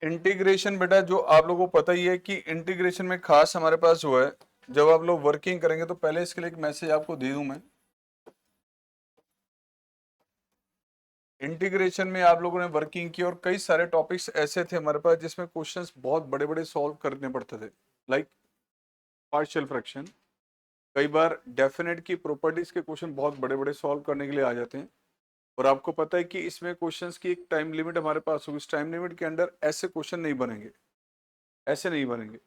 Integration बेटा जो आप लोगों को पता ही है कि इंटीग्रेशन में खास हमारे पास हुआ है, जब आप लोग वर्किंग करेंगे तो पहले इसके लिए एक मैसेज आपको दे दूं मैं। इंटीग्रेशन में आप लोगों ने वर्किंग की और कई सारे टॉपिक्स ऐसे थे हमारे पास जिसमें क्वेश्चंस बहुत बड़े बड़े सॉल्व करने पड़ते थे, लाइक पार्शियल फ्रैक्शन। कई बार डेफिनेट की प्रॉपर्टीज के क्वेश्चन बहुत बड़े बड़े सॉल्व करने के लिए आ जाते हैं, और आपको पता है कि इसमें क्वेश्चंस की एक टाइम लिमिट हमारे पास होगी। इस टाइम लिमिट के अंदर ऐसे क्वेश्चन नहीं बनेंगे, ऐसे नहीं बनेंगे।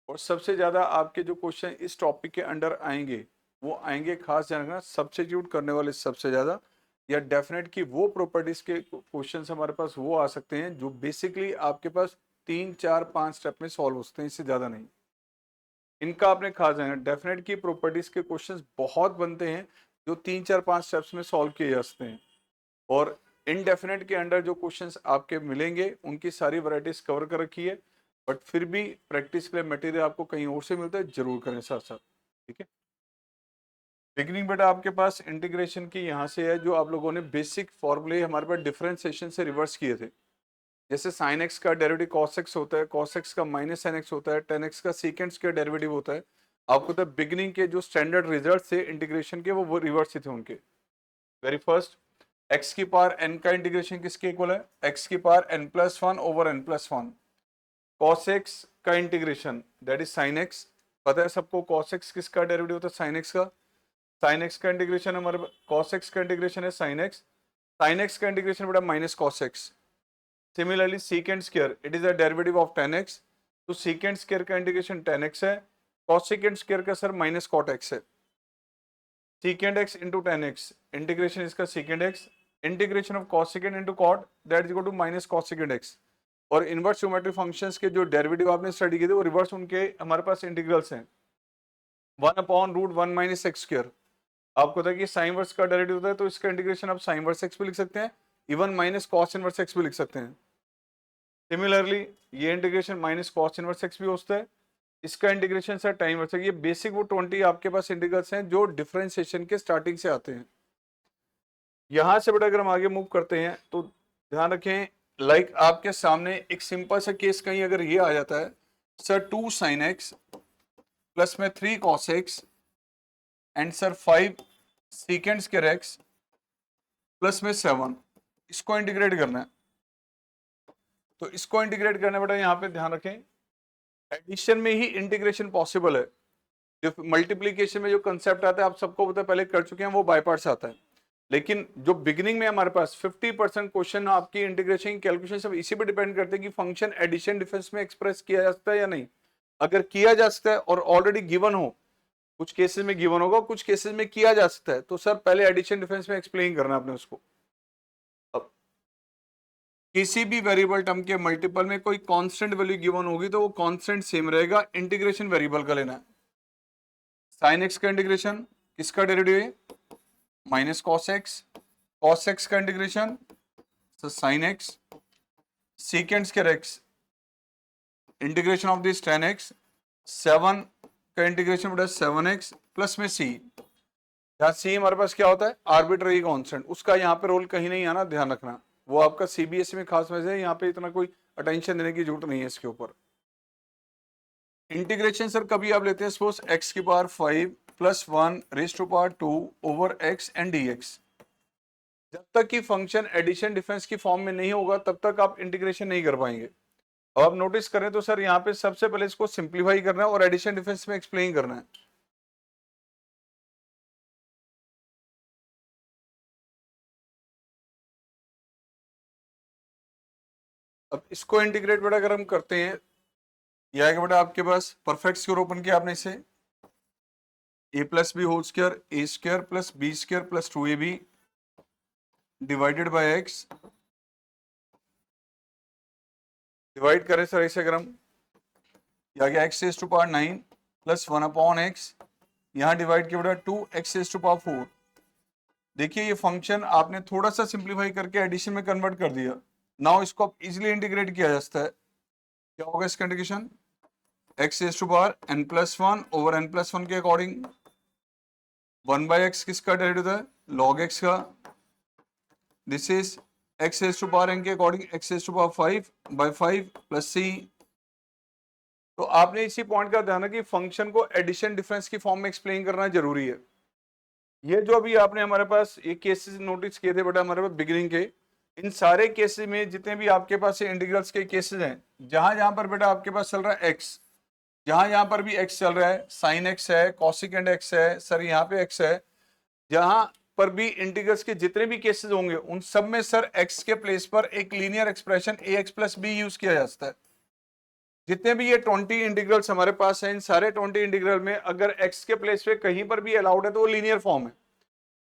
और सबसे ज्यादा आपके जो क्वेश्चन इस टॉपिक के अंडर आएंगे वो आएंगे, खास ध्यान रखना, सब्स्टिट्यूट करने वाले सबसे ज्यादा, या डेफिनेट की वो प्रॉपर्टीज के क्वेश्चंस हमारे पास वो आ सकते हैं जो बेसिकली आपके पास 3 4 5 स्टेप में सॉल्व होते हैं, इससे ज्यादा नहीं। इनका आपने खास ध्यान, डेफिनेट की प्रॉपर्टीज के क्वेश्चंस बहुत बनते हैं जो 3 4 5 स्टेप्स में सॉल्व किए जा सकते हैं, और इनडेफिनेट के अंडर जो क्वेश्चंस आपके मिलेंगे उनकी सारी वैरायटीज कवर कर रखी है। बट फिर भी प्रैक्टिस के लिए मटेरियल आपको कहीं और से मिलता है, जरूर करें साथ साथ, ठीक है। बिगिनिंग बेटा आपके पास इंटीग्रेशन की यहाँ से है, जो आप लोगों ने बेसिक फॉर्मूले हमारे पास डिफरेंशिएशन से रिवर्स किए थे। जैसे साइन एक्स का डेरिवेटिव कॉस एक्स होता है, कॉस एक्स का माइनस साइन एक्स होता है, टेन एक्स का सीकेंड का डेरिवेटिव होता है। आपको तो बिगिनिंग के जो स्टैंडर्ड रिजल्ट थे इंटीग्रेशन के वो रिवर्स ही थे उनके। वेरी फर्स्ट, एक्स की पावर एन का इंटीग्रेशन किसके इक्वल है? एक्स की power n plus one over n plus one. Cos x का integration that is sine x. पता है सबको कॉस एक्स किसका डेरिवेटिव होता है? साइन एक्स का। साइन एक्स का इंटीग्रेशन हमारे कॉस एक्स का इंटीग्रेशन है साइन एक्स। साइन एक्स का इंटीग्रेशन बेटा minus cos x. Similarly secant square it is the derivative of ten x, तो सीकेंड स्क्वायर का इंटीग्रेशन टेन एक्स है। कॉस सेकेंड स्क्वायर का सर माइनस कॉट एक्स है। secant x into tan x, integration इसका secant x, integration of cos secant into cot that is equal to minus cos secant x। और inverse geometric functions के जो derivative आपने study किए थे वो reverse उनके हमारे पास इंटीग्रल्स हैं। 1/√1 माइनस एक्स स्क्वायर। आपको पता है कि साइन वर्स का डेरिवेटिव होता है, तो इसका इंटीग्रेशन आप साइन वर्स एक्स भी लिख सकते हैं, even minus cos inverse x भी लिख सकते हैं। सिमिलरली ये integration minus cos inverse x भी होता है, इसका इंटीग्रेशन सर टाइम वर्स। ये बेसिक वो 20 आपके पास इंटीग्रल्स हैं जो डिफरेंशिएशन के स्टार्टिंग से आते हैं। यहां से बेटा अगर हम आगे मूव करते हैं तो ध्यान रखें, लाइक आपके सामने एक सिंपल सा केस कहीं अगर ये आ जाता है, सर 2 साइन एक्स प्लस में 3 cos x and sir 5 सीकेंड square x plus में 7, इसको इंटीग्रेट करना है। तो इसको इंटीग्रेट करना बेटा यहाँ पे ध्यान रखें, एडिशन में ही इंटीग्रेशन पॉसिबल है। जो मल्टीप्लीकेशन में जो कंसेप्ट आता है आप सबको पता पहले कर चुके हैं, वो बाय पार्ट्स आता है। लेकिन जो बिगिनिंग में हमारे पास 50% क्वेश्चन आपकी इंटीग्रेशन की कैलकुलेशन सब इसी पे डिपेंड करते हैं कि फंक्शन एडिशन डिफरेंस में एक्सप्रेस किया जा सकता है या नहीं। अगर किया जा सकता है और ऑलरेडी गिवन हो, कुछ केसेस में गिवन होगा, कुछ केसेस में किया जा सकता है, तो सर पहले एडिशन डिफरेंस में एक्सप्लेन करना आपने उसको। अब किसी भी वेरिएबल टर्म के मल्टीपल में कोई कांस्टेंट वैल्यू गिवन होगी तो वो कांस्टेंट सेम रहेगा, इंटीग्रेशन वेरिएबल का लेना है। साइन एक्स का इंटीग्रेशन किसका डेरिवेटिव है? Minus cos x. Cos x का integration sine x. Secant square x integration of this tan x. 7 का इंटीग्रेशन बेटा 7x प्लस में c। यहाँ c हमारे पास क्या होता है? आर्बिट्ररी कांस्टेंट, उसका यहाँ पे रोल कहीं नहीं आना, ध्यान रखना। वो आपका सीबीएसई में खास मैसेज है, यहाँ पे इतना कोई अटेंशन देने की जरूरत नहीं है इसके ऊपर। इंटीग्रेशन सर कभी आप लेते हैं सपोज x की power 5 plus 1 raise to power 2 over x and dx। जब तक कि फंक्शन एडिशन डिफरेंस की फॉर्म में नहीं होगा तब तक आप इंटीग्रेशन नहीं कर पाएंगे। अब आप नोटिस करें तो सर यहाँ पे सबसे पहले इसको सिंप्लीफाई करना है और एडिशन डिफरेंस में एक्सप्लेन करना है। अब इसको इंटीग्रेट बेटा अगर हम करते हैं, यह आएगा बेटा आपके पास परफेक्ट स्क्वायर ओपन किया आपने इसे, a plus b whole square a square plus b square plus 2ab divided by x। Divide करें सर इसे अगर हम, यह आ गया x raise to power 9 plus 1/x, यहाँ डिवाइड किया बेटा 2x रेज टू पावर 4। देखिए ये फंक्शन आपने थोड़ा सा सिंप्लीफाई करके एडिशन में कन्वर्ट कर दिया। नाउ इसको आप इजीली इंटीग्रेट किया जा सकता है। क्या होगा इसका integration? x raise to power n plus 1 over n plus 1 के अकॉर्डिंग 1/x किसका डेरिवेटिव है? log x का। This is x raise to power n के according x raise to power 5/5 plus C. तो आपने इसी पॉइंट का ध्यान रखिए, फंक्शन को एडिशन डिफरेंस की फॉर्म में एक्सप्लेन करना जरूरी है। ये जो अभी आपने हमारे पास ये केसेस नोटिस किए थे बेटा हमारे पास बिगिनिंग के, इन सारे केसेस में जितने भी आपके पास इंटीग्रल्स के केसेस हैं, जहां जहां पर बेटा आपके पास चल रहा है एक्स, जहां पर भी एक्स चल रहा है, साइन एक्स है, कॉसिकेंड एक्स है, सर यहाँ पे एक्स है, जहां पर भी इंटीग्रल्स के जितने भी केसेस होंगे उन सब में सर एक्स के प्लेस पर एक linear expression a x plus B use किया जा सकता है। जितने भी ये 20 इंटीग्रल्स हमारे पास हैं, इन सारे 20 इंटीग्रल में अगर एक्स के प्लेस पे कहीं पर भी अलाउड है तो वो लीनियर फॉर्म है।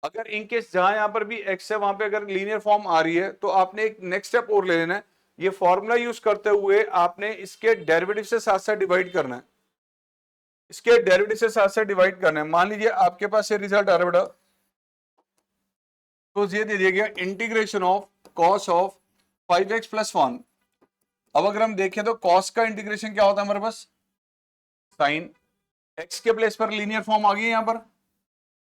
अगर इनकेस जहां यहां पर भी एक्स है वहां पे अगर लीनियर फॉर्म आ रही है तो आपने एक नेक्स्ट स्टेप और ले लेना है, ये फॉर्मूला यूज करते हुए आपने इसके डेरिवेटिव से साथ साथ डिवाइड करना है, इसके डेरिवेटिव से साथ साथ डिवाइड करना है। मान लीजिए आपके पास ये रिजल्ट आ रहा है बेटा, तो ये दे दिया गया integration of cos of 5x plus 1। अब अगर हम देखें तो कॉस का इंटीग्रेशन क्या होता है हमारे पास, साइन, एक्स के प्लेस पर लीनियर फॉर्म आ गई है यहां पर,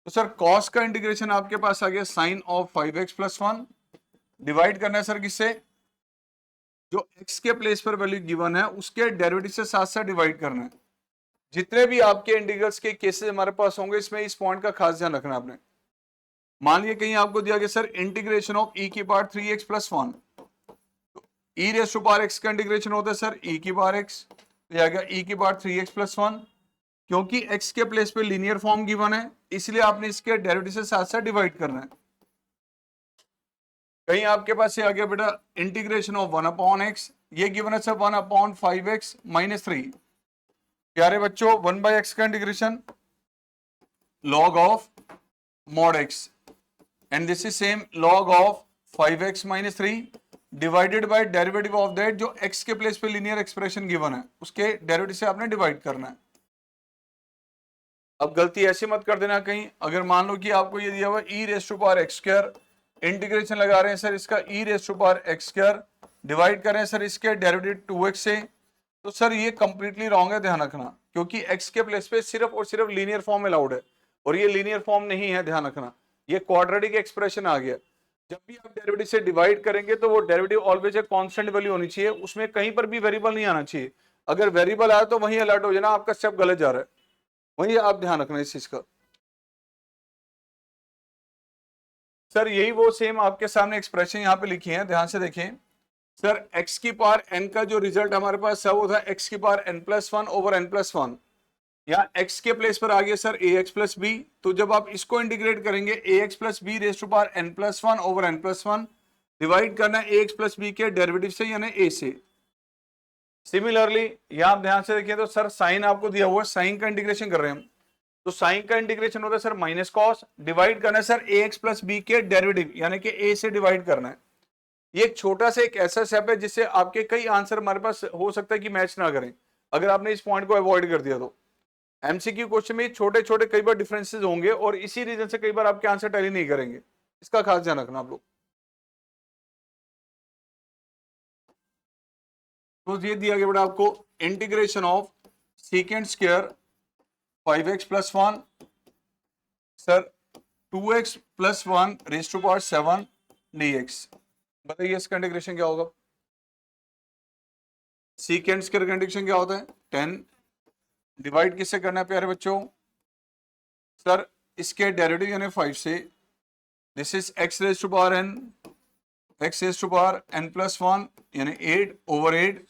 तो सर कॉस का इंटीग्रेशन आपके पास आ गया sign of 5x plus 1, divide करना है सर किससे, जो एक्स के प्लेस पर वैल्यू गिवन है उसके डेरिवेटिव से साथ साथ डिवाइड करना है। जितने भी आपके इंटीग्रल्स के केसेस हमारे पास होंगे इसमें इस पॉइंट का खास ध्यान रखना आपने। मान लीजिए कहीं आपको दिया गया सर इंटीग्रेशन ऑफ e की power 3x plus 1, e raise to power x का इंटीग्रेशन होता है सर e की पावर एक्स, तो यह आ गया e की पावर 3x प्लस 1। क्योंकि x के प्लेस पे लीनियर फॉर्म गिवन है इसलिए आपने इसके डेरिवेटिव से साथ साथ डिवाइड करना है। कहीं आपके पास ये आ गया बेटा इंटीग्रेशन ऑफ 1 अपॉन एक्स, ये गिवन है सर 1 अपॉन 5x माइनस 3। प्यारे बच्चों 1/x का integration log of mod x and this is same log of 5x minus 3 divided by derivative of that जो x के प्लेस पे लीनियर एक्सप्रेशन गिवन है उसके डेरिवेटिव से आपने डिवाइड करना है। अब गलती ऐसे मत कर देना कहीं, अगर मान लो कि आपको ये दिया हुआ e raise to power x square, integration लगा रहे हैं सर इसका e raise to power x square, divide कर रहे हैं सर इसके डेरिवेटिव 2x से, तो सर ये कंप्लीटली रॉन्ग है, ध्यान रखना, क्योंकि x के प्लेस पे सिर्फ और सिर्फ लीनियर फॉर्म अलाउड है और ये लीनियर फॉर्म नहीं है, ध्यान रखना, ये क्वाड्रेटिक एक्सप्रेशन आ गया। जब भी आप डेरिवेटिव से डिवाइड करेंगे तो वो डेरिवेटिव ऑलवेज एक कांस्टेंट वैल्यू होनी चाहिए, उसमें कहीं पर भी वेरिएबल नहीं आना चाहिए। अगर वेरिएबल आया तो वहीं अलर्ट हो जाना आपका स्टेप गलत जा रहा है, वही आप ध्यान रखना इस चीज का। सर यही वो सेम आपके सामने एक्सप्रेशन यहाँ पे लिखी है, ध्यान से देखें सर, x की पावर n का जो रिजल्ट हमारे पास है वो था x की पावर n plus 1 over n plus 1, यहाँ x के प्लेस पर आ गया सर ax प्लस b, तो जब आप इसको इंटीग्रेट करेंगे ax plus b raise to power n plus 1 over n plus 1, divide करना है ax प्लस b के डेरिवेटिव से यानी a से। सिमिलरली यहाँ आप ध्यान से देखिए तो सर साइन आपको दिया हुआ है, साइन का इंटीग्रेशन कर रहे हैं हम, तो साइन का इंटीग्रेशन होता है सर माइनस कॉस, डिवाइड करना है सर ax प्लस बी के डेरिवेटिव यानी कि a से डिवाइड करना है। ये एक छोटा सा एक ऐसा स्टेप है जिससे आपके कई आंसर हमारे पास हो सकता है कि मैच ना करें, अगर आपने इस पॉइंट को अवॉइड कर दिया तो। एमसीक्यू क्वेश्चन में छोटे छोटे कई बार डिफरेंसेस होंगे और इसी रीजन से कई बार आपके आंसर टैली नहीं करेंगे, इसका खास ध्यान रखना आप लोग। तो ये दिया गया बेटा आपको integration of second square 5x plus 1 sir 2x plus 1 raise to power 7 dx, बताइए इसका इंटीग्रेशन क्या होगा। सीकेंड स्क्वायर का इंटीग्रेशन क्या होता है 10, डिवाइड किससे करना है प्यारे बच्चों, सर इसके डेरिवेटिव यानी 5 से, this is x raise to power n, x raise to power n plus 1 यानी 8 ओवर 8,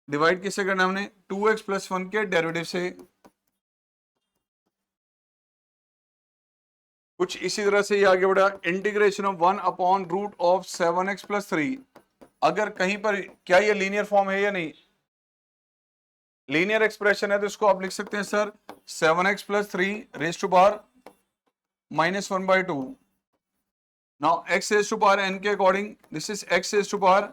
डिवाइड किससे करना है हमने 2x प्लस 1 के डेरिवेटिव से। कुछ इसी तरह से ये आगे बढ़ा integration of 1 upon root of 7x plus 3, अगर कहीं पर क्या ये लीनियर फॉर्म है या नहीं, लीनियर एक्सप्रेशन है तो इसको आप लिख सकते हैं sir 7x plus 3 raise to power minus 1/2। Now x raise to power n के according this is x raise to power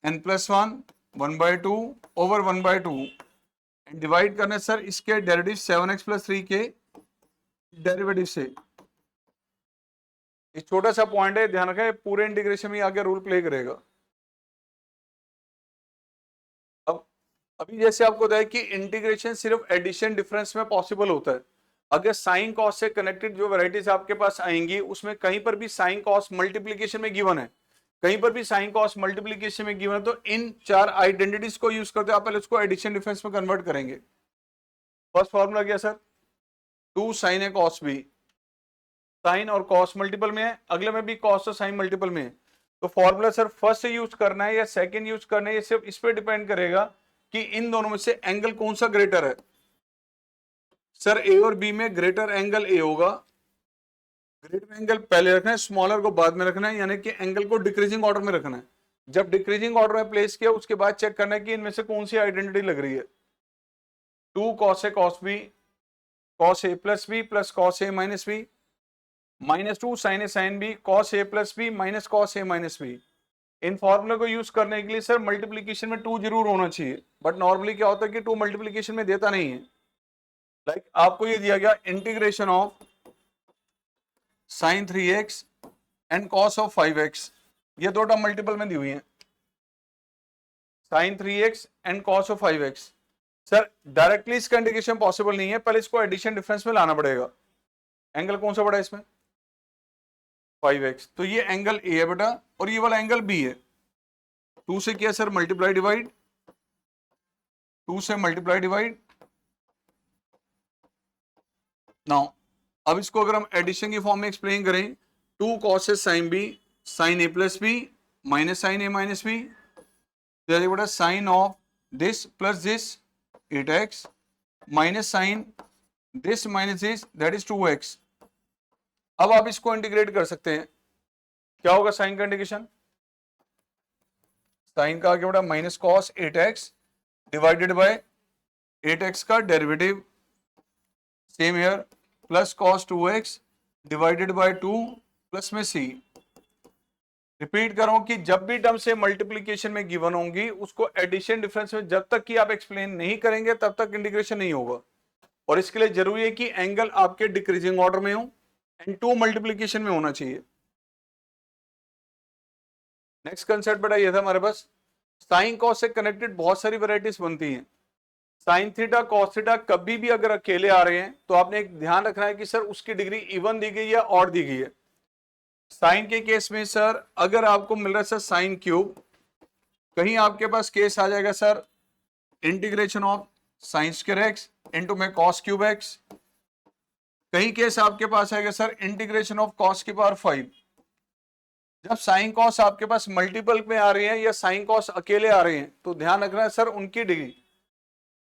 n plus 1 1/2 over 1/2, divide करना है सर इसके डेरिवेटिव 7x प्लस 3 के डेरिवेटिव से। एक छोटा सा पॉइंट है, ध्यान रखें पूरे इंटीग्रेशन में आगे रूल प्ले करेगा। अब अभी जैसे आपको बताया कि इंटीग्रेशन सिर्फ एडिशन डिफरेंस में पॉसिबल होता है, अगर साइन कॉस से कनेक्टेड जो वैरायटीज आपके पास आएंगी उसमें कहीं पर भी साइन कॉस मल्टीप्लीकेशन में गिवन है, कहीं पर भी साइन कॉस मल्टीप्लीकेशन में गिवन है तो इन 4 आइडेंटिटीज को यूज करते आप पहले उसको एडिशन डिफरेंस में कन्वर्ट करेंगे। फर्स्ट फॉर्मूला क्या सर, 2 साइन है कॉस बी, साइन और कॉस मल्टीपल में है, अगले में भी कॉस और साइन मल्टीपल में है, तो फॉर्मूला सर फर्स्ट से यूज करना है या सेकंड यूज करना है, ये सिर्फ इस पे डिपेंड करेगा कि इन दोनों में से एंगल कौन सा ग्रेटर है। सर ए और बी में ग्रेटर एंगल ए होगा, ग्रेटर एंगल पहले रखना है, स्मॉलर को बाद में रखना है, यानी कि एंगल को डिक्रीजिंग ऑर्डर में रखना है। जब डिक्रीजिंग ऑर्डर में प्लेस किया उसके बाद चेक करना है कि इनमें से कौन सी आइडेंटिटी लग रही है। 2 cos a cos B, cos A plus b plus cos A minus B, -2 sign A sine B, cos A plus b minus cos A minus B. इन फॉर्मूले को यूज करने के लिए सर मल्टीप्लीकेशन में 2 जरूर होना चाहिए, बट नॉर्मली क्या होता है कि 2 मल्टीप्लीकेशन में देता नहीं है। लाइक आपको ये दिया गया integration of sine 3x and cos of 5x, ये दो टर्म मल्टीपल में दी हुई है, sine 3x and cos of 5x। Sir directly इसका इंटीग्रेशन पॉसिबल नहीं है, पहले इसको एडिशन डिफरेंस में लाना पड़ेगा। एंगल कौन सा बड़ा है इसमें, 5x, तो ये एंगल ए है बेटा और ये वाला एंगल बी है। 2 से किया सर मल्टीप्लाई डिवाइड, 2 से मल्टीप्लाई डिवाइड। नाउ अब इसको अगर हम एडिशन की फॉर्म में एक्सप्लेन करें, 2 cos sine b sine a plus b minus sine a minus b, तो बेटा sine of this plus this 8x minus sine this minus this that is 2x। अब आप इसको इंटीग्रेट कर सकते हैं, क्या होगा साइन का इंटीग्रेशन, साइन का आगे बेटा minus cos 8x divided by 8x का derivative, same here plus cos 2x divided by 2 plus में c। रिपीट कर रहा हूं कि जब भी टर्म से मल्टीप्लीकेशन में गिवन होंगी उसको एडिशन डिफरेंस में जब तक कि आप एक्सप्लेन नहीं करेंगे तब तक इंटीग्रेशन नहीं होगा, और इसके लिए जरूरी है कि एंगल आपके डिक्रीजिंग ऑर्डर में हो एंड 2 मल्टीप्लीकेशन में होना चाहिए। नेक्स्ट कंसेप्ट बेटा ये था हमारे पास, साइन कॉस से कनेक्टेड बहुत सारी वैरायटीज बनती हैं। साइन थीटा कॉस थीटा कभी भी अगर अकेले आ रहे हैं तो आपने एक ध्यान रखना है कि सर उसकी डिग्री इवन दी गई या ऑड दी गई है। साइन के केस में सर अगर आपको मिल रहा है सर साइन क्यूब, कहीं आपके पास केस आ जाएगा sir integration of sign square x into में कॉस क्यूब एक्स, कहीं केस आपके पास आएगा सर इंटीग्रेशन ऑफ कॉस की पावर 5। जब साइन कॉस आपके पास मल्टीपल में आ रही है या साइन कॉस अकेले आ रहे हैं तो ध्यान रखना है सर उनकी डिग्री,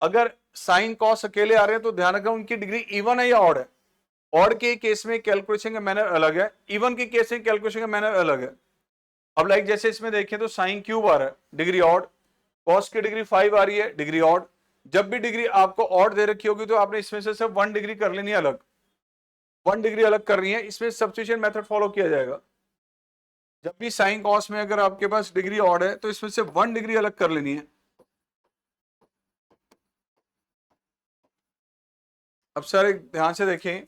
अगर साइन कॉस अकेले आ रहे हैं तो ध्यान रखना उनकी डिग्री इवन है या ऑड है। ऑड के केस में कैलकुलेशन का मैनर अलग है, इवन के केस में कैलकुलेशन का मैनर अलग है। अब लाइक जैसे इसमें देखें तो साइन क्यूब आ रहा है डिग्री ऑड, कॉस की डिग्री 5 आ रही है डिग्री ऑड। जब भी डिग्री आपको ऑड दे रखी होगी तो आपने इसमें से सिर्फ 1 डिग्री कर लेनी है अलग, 1 डिग्री अलग कर रही है, इसमें सब्स्टिट्यूशन मेथड फॉलो किया जाएगा। जब भी साइन कॉस में अगर आपके पास डिग्री ऑड है तो इसमें से 1 डिग्री अलग कर लेनी है। अब सर एक ध्यान से देखें,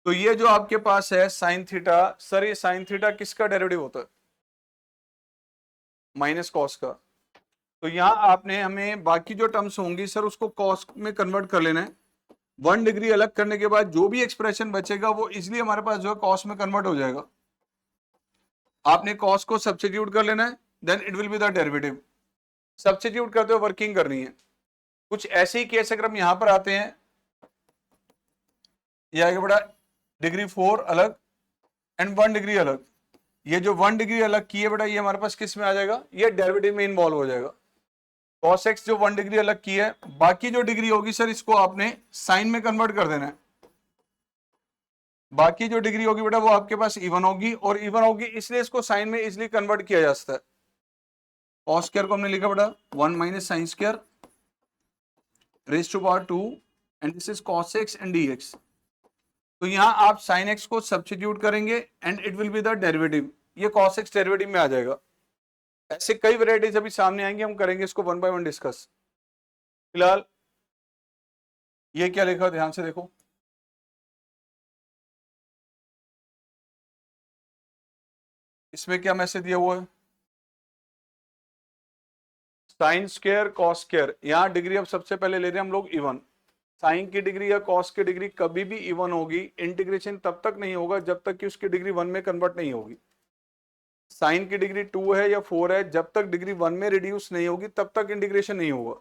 तो ये जो आपके पास है साइन थीटा, सर ये साइन थीटा किसका डेरिवेटिव होता है, माइनस कॉस का। तो यहां आपने हमें बाकी जो टर्म्स होंगी सर उसको कॉस में कन्वर्ट कर लेना है। 1 डिग्री अलग करने के बाद जो भी एक्सप्रेशन बचेगा वो इजिली हमारे पास जो है कॉस में कन्वर्ट हो जाएगा। आपने कॉस को सब्स्टिट्यूट कर लेना है, then it will be the derivative. Substitute करते हुए वर्किंग करनी है। कुछ ऐसे ही केस अगर हम यहां पर आते हैं, ये आगे बड़ा डिग्री 4 अलग एंड 1 डिग्री अलग, ये जो 1 डिग्री अलग की है बेटा ये हमारे पास किस में आ जाएगा, ये डेरिवेटिव में इन्वॉल्व हो जाएगा। cos x जो 1 डिग्री अलग की है, बाकी जो डिग्री होगी सर इसको आपने साइन में कन्वर्ट कर देना है। बाकी जो डिग्री होगी बेटा वो आपके पास इवन होगी, और इवन होगी इसलिए इसको साइन में इजिली कन्वर्ट किया जा सकता है। cos स्क्वायर को हमने लिखा बेटा 1 minus sine square raise to power 2 and this is cos x and dx। तो यहां आप साइन एक्स को सब्स्टिट्यूट करेंगे and it will be the derivative, ये cos x डेरिवेटिव में आ जाएगा। ऐसे कई वैरायटीज अभी सामने आएंगे, हम करेंगे इसको 1 बाय 1 डिस्कस। फिलहाल ये क्या लिखा ध्यान से देखो, इसमें क्या मैसेज दिया हुआ है, साइन स्क्वायर कॉस स्क्वायर। यहां डिग्री अब सबसे पहले ले रहे हैं हम लोग इवन। साइन की डिग्री या कॉस की डिग्री कभी भी इवन होगी, इंटीग्रेशन तब तक नहीं होगा जब तक कि उसकी डिग्री 1 में कन्वर्ट नहीं होगी। साइन की डिग्री 2 है या 4 है, जब तक डिग्री 1 में रिड्यूस नहीं होगी तब तक इंटीग्रेशन नहीं होगा।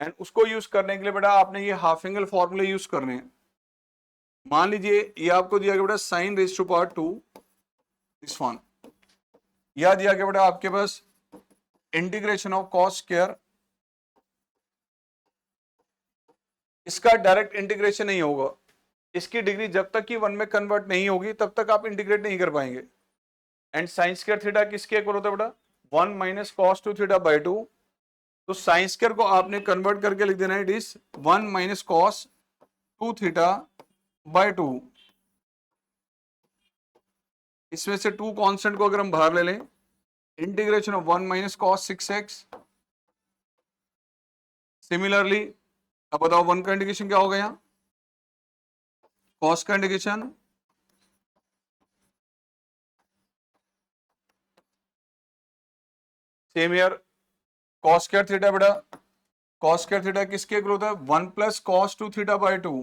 एंड उसको यूज करने के लिए बेटा आपने ये हाफ एंगल फॉर्मूले यूज करने हैं। मान लीजिए ये आपको दिया गया बेटा sine raise to power 2 this one, या दिया गया बेटा आपके पास इंटीग्रेशन ऑफ कॉस स्क्वायर, इसका डायरेक्ट इंटीग्रेशन नहीं होगा, इसकी डिग्री जब तक कि 1 में कन्वर्ट नहीं होगी तब तक आप इंटीग्रेट नहीं कर पाएंगे। एंड साइन स्क्वायर थीटा किसके इक्वल होता है बेटा 1 माइनस कॉस 2 थीटा बाई 2। तो साइन स्क्वायर को आपने कन्वर्ट करके लिख देना है, it is 1 minus cos 2 theta by 2। इसमें से 2 कांस्टेंट को अगर हम बाहर ले लें, integration of 1 minus cos 6x। Similarly अब बताओ 1 का इंटीग्रेशन क्या होगा, यहां कॉस का integration same year cos square theta बेटा, कॉस स्क्वायर थीटा किसके इक्वल होता है 1 प्लस कॉस 2 थीटा बाई 2।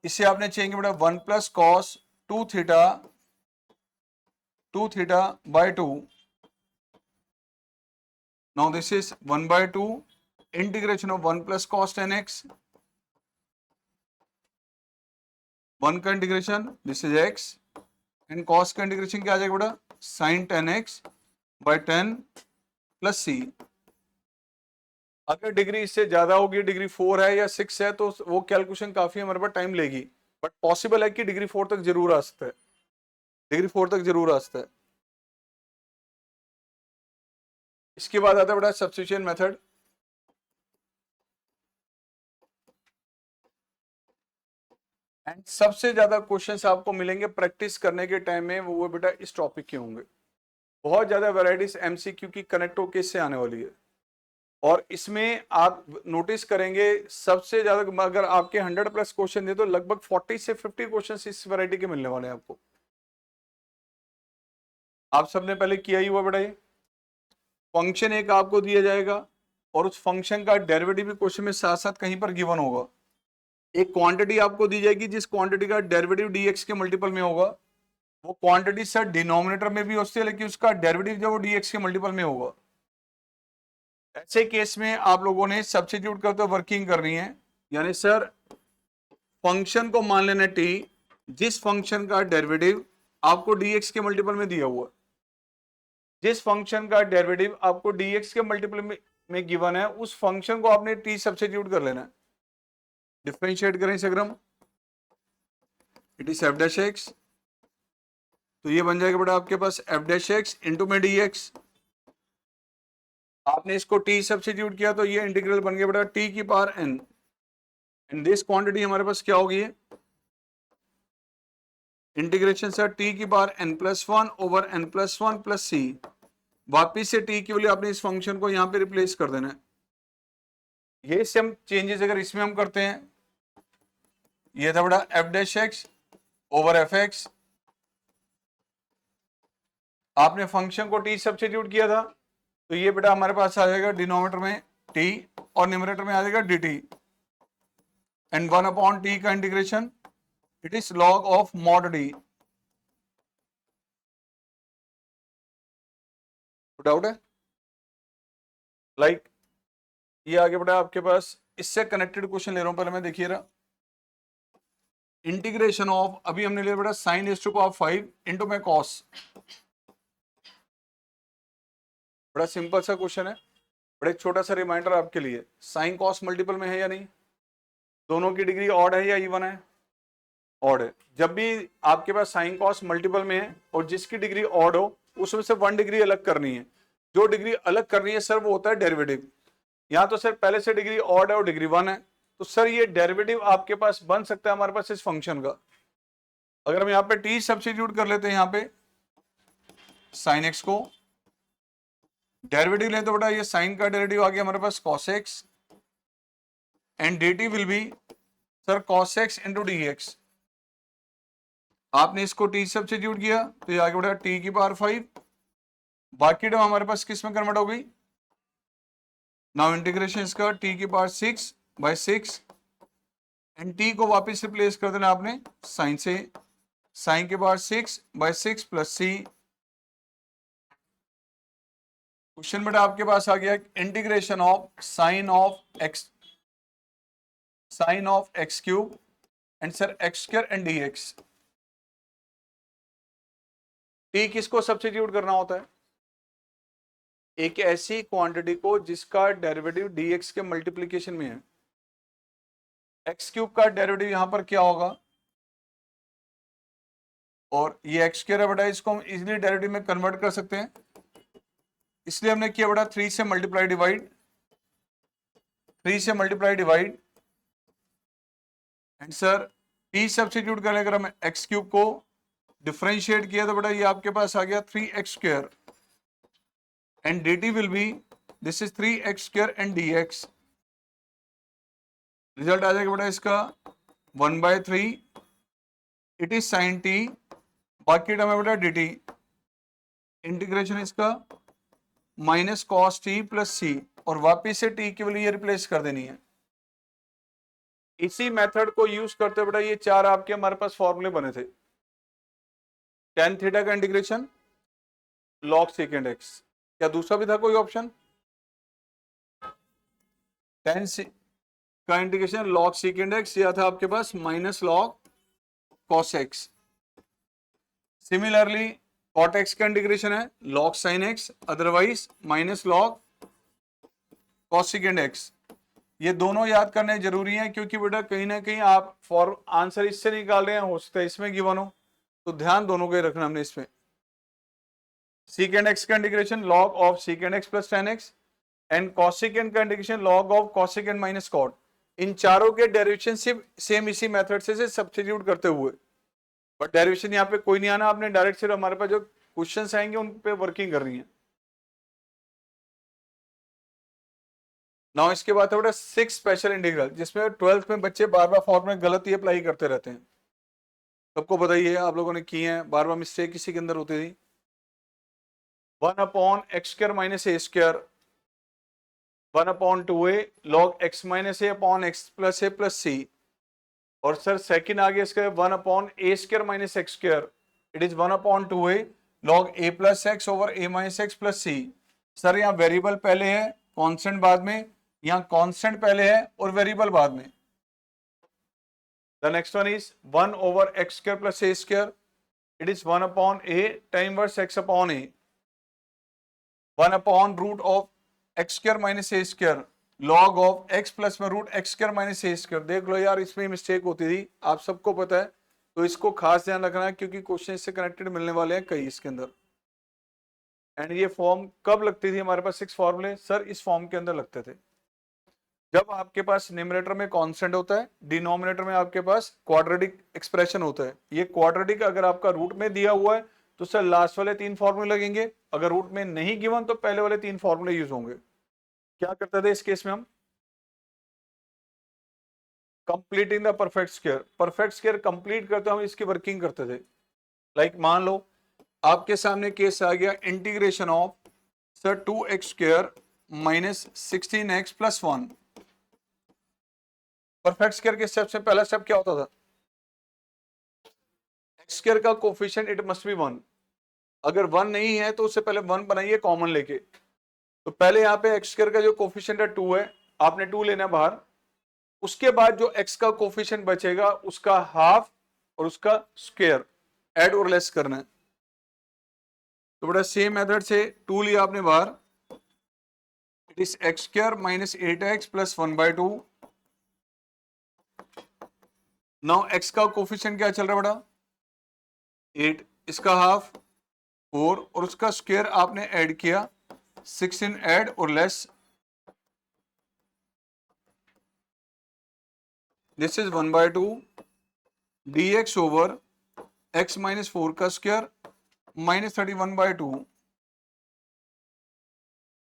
इससे आपने चाहिए बेटा 1 plus cos 2 theta by 2। Now this is 1 by 2 integration of 1 plus cos 10x, 1 का integration this is x, and cos का इंटीग्रेशन क्या आ जाएगा बेटा साइन 10x बाई 10 प्लस सी। अगर डिग्री इससे ज्यादा होगी, डिग्री 4 है या 6 है, तो वो कैलकुलेशन काफी हमारे पास टाइम लेगी, बट पॉसिबल है कि डिग्री 4 तक जरूर आ सकता है, डिग्री 4 तक जरूर आ सकता है। इसके बाद आता है बेटा सब्स्टिट्यूशन मेथड। एंड सबसे ज्यादा क्वेश्चंस आपको मिलेंगे प्रैक्टिस करने के टाइम में, वो बेटा इस टॉपिक के होंगे। बहुत ज्यादा वैरायटीज एमसीक्यू की कनेक्ट होके इससे आने वाली है, और इसमें आप नोटिस करेंगे सबसे ज्यादा अगर आपके 100 प्लस क्वेश्चन दे तो लगभग 40 से 50 क्वेश्चन इस वैरायटी के मिलने वाले हैं आपको। आप सबने पहले किया ही हुआ बेटा, ये फंक्शन एक आपको दिया जाएगा और उस फंक्शन का डेरिवेटिव भी क्वेश्चन में साथ साथ कहीं पर गिवन होगा। एक क्वांटिटी आपको दी जाएगी जिस क्वांटिटी का डेरिवेटिव dx के मल्टीपल में होगा, वो क्वांटिटी सर डिनोमिनेटर में भी होती है लेकिन उसका डेरिवेटिव जो वो dx के मल्टीपल में होगा। ऐसे केस में आप लोगों ने सब्स्टिट्यूट करते हुए वर्किंग करनी है, यानी सर फंक्शन को मान लेना t, जिस फंक्शन का डेरिवेटिव आपको dx के मल्टीपल में दिया हुआ, जिस फंक्शन का डेरिवेटिव आपको dx के मल्टीपल में गिवन है, उस फंक्शन को आपने t सब्स्टिट्यूट कर लेना है। डिफरेंशिएट करें इसे अगर हम, it is F dash x, तो ये बन जाएगा बेटा आपके पास एफ डैश एक्स इंटू में डी एक्स। आपने इसको t सब्स्टिट्यूट किया तो ये इंटीग्रल बन गया बेटा t की पावर n, एंड दिस क्वांटिटी हमारे पास क्या होगी, इंटीग्रेशन सर t की पावर n plus 1 over n plus 1 plus C. वापिस से t की वैल्यू आपने इस फंक्शन को यहां पे रिप्लेस कर देना है। ये सेम चेंजेस अगर इसमें हम करते हैं, ये था बेटा F dash x over F x, आपने फंक्शन को t सब्स्टिट्यूट किया था तो ये बेटा हमारे पास आ जाएगा डिनोमिनेटर में t और न्यूमरेटर में आ जाएगा dt, एंड 1 अपॉन t का integration it is log of mod d। Doubt है? लाइक ये आगे बेटा आपके पास इससे कनेक्टेड क्वेश्चन ले रहा हूं, पहले मैं देखिए रहा, इंटीग्रेशन ऑफ, अभी हमने लिया बेटा sine raise to power 5 into में कॉस। बड़ा सिंपल सा क्वेश्चन है, बड़ा एक छोटा सा रिमाइंडर आपके लिए, साइन कॉस मल्टीपल में है या नहीं, दोनों की डिग्री ऑड है या इवन है, ऑड है। जब भी आपके पास साइन कॉस मल्टीपल में है और जिसकी डिग्री ऑड हो उसमें से 1 डिग्री अलग करनी है, जो डिग्री अलग करनी है सर वो होता है डेरिवेटिव। यहाँ तो सर पहले से डिग्री ऑड है और डिग्री 1 है, तो सर ये डेरिवेटिव आपके पास बन सकता है हमारे पास इस फंक्शन का। अगर हम यहाँ पे t सब्स्टिट्यूट कर लेते हैं, यहाँ पे साइन x को डेरिवेटिव लें तो बेटा ये साइन का डेरिवेटिव आ गया हमारे पास cos x, and dt will B sir cos x into D x. आपने इसको t सब्स्टिट्यूट किया तो ये आ गया बेटा t की पावर 5, बाकी टर्म हमारे पास किस में कन्वर्ट हो गई, नाउ इंटीग्रेशन इसका t की पावर 6 बाई 6, एंड t को वापस रिप्लेस कर देना आपने साइन से, साइन के power 6 by 6 plus C, question बेटा आपके पास आ गया integration of sine of x cube and sir x square and d x. T किसको सब्स्टिट्यूट करना होता है? एक ऐसी क्वांटिटी को जिसका डेरिवेटिव dx के मल्टीप्लीकेशन में है। एक्स क्यूब का डेरिवेटिव यहां पर क्या होगा, और ये एक्स स्क्वायर है बेटा, इसको हम इजीली डेरिवेटिव में कन्वर्ट कर सकते हैं, इसलिए हमने किया बेटा 3 से multiply divide and sir T substitute करने अगर हम एक्स क्यूब को डिफरेंशिएट किया तो बेटा ये आपके पास आ गया 3x² and dt will be this is 3x² and dx। Result आ जाएगा बेटा इसका 1/3 इट इज साइन टी, बाकी टर्म है बेटा dt, इंटीग्रेशन इसका minus cos T plus C, और वापिस से टी की वैल्यू रिप्लेस कर देनी है। इसी मेथड को यूज करते बेटा ये चार आपके हमारे पास फॉर्मूले बने थे। tan थीटा का इंटीग्रेशन log सेकेंड एक्स, क्या दूसरा भी था कोई ऑप्शन? tan का इंटीग्रेशन log सेकेंड एक्स, या था आपके पास minus log cos x। Similarly cot x का इंटीग्रेशन है log sin x, otherwise minus log cos secant x। ये दोनों याद करने जरूरी है क्योंकि बेटा कहीं ना कहीं आप फॉर आंसर इससे निकाल रहे हैं, हो सकता है इसमें गिवन हो, तो ध्यान दोनों को रखना हमने इसमें। सेकेंड एक्स का integration log of second x plus tan x and cosecant का integration log of cosecant minus cot। इन चारों के डेरिवेशन सिर्फ सेम इसी मेथड से सब्स्टिट्यूट करते हुए, बट डेरिवेशन यहाँ पे कोई नहीं आना, आपने डायरेक्ट सिर्फ हमारे पास जो क्वेश्चंस आएंगे उन पे वर्किंग करनी है। नाउ इसके बाद है बेटा 6 स्पेशल इंटीग्रल, जिसमें 12th में बच्चे बार बार फॉर्मूले गलत ही अप्लाई करते रहते हैं। सबको बताइए आप लोगों ने किए हैं, बार बार मिस्टेक किसी के अंदर होती थी। 1/x² minus a square 1/2a log x minus a upon x plus a plus c, और सर सेकंड आगे इसका 1/a² minus x², it is 1/2a log a plus x over a minus x plus c। Sir यहाँ variable पहले है constant बाद में, यहाँ constant पहले है और वेरिएबल बाद में। The next one is 1/x² plus a square, it is 1/a tan inverse x upon a, root of x² minus a square log of x plus में root x² minus a square. देख लो यार इसमें mistake होती थी, आप सबको पता है, तो इसको खास ध्यान रखना है क्योंकि क्वेश्चन इससे कनेक्टेड मिलने वाले हैं कई इसके अंदर। एंड ये फॉर्म कब लगती थी हमारे पास 6 फॉर्मूले? सर इस फॉर्म के अंदर लगते थे जब आपके पास न्यूमरेटर में कांस्टेंट होता है, डिनोमिनेटर में आपके पास क्वाड्रेटिक एक्सप्रेशन होता है। ये क्वाड्रेटिक अगर आपका रूट में दिया हुआ है तो सर लास्ट वाले 3 फॉर्मूले लगेंगे, अगर रूट में नहीं गिवन तो पहले वाले 3 फॉर्मूले यूज होंगे। क्या करते थे इस केस में हम? Completing the perfect square complete करते हम इसकी वर्किंग करते थे। लाइक मान लो आपके सामने केस आ गया integration of sir 2x² minus 16x plus 1। Perfect square के स्टेप से पहला स्टेप क्या होता था? एक्स स्क्वायर का कोफिशिएंट इट मस्ट बी 1, अगर 1 नहीं है तो उससे पहले 1 बनाइए कॉमन लेके। तो पहले यहाँ पे एक्स स्क्वायर का जो कोफिशिएंट है 2 है, आपने 2 लेना बाहर, उसके बाद जो x का कोफिशिएंट बचेगा उसका हाफ और उसका स्क्वायर ऐड और लेस करना है। तो बड़ा सेम मेथड से 2 लिया आपने बाहर, it is x² minus 8x plus 1/2। Now x का कोफिशिएंट क्या चल रहा है बड़ा? 8, इसका हाफ 4 और उसका स्क्वायर आपने ऐड किया 16 ऐड और less, this is 1/2 dx over x minus 4 का स्क्वायर माइनस 31/2।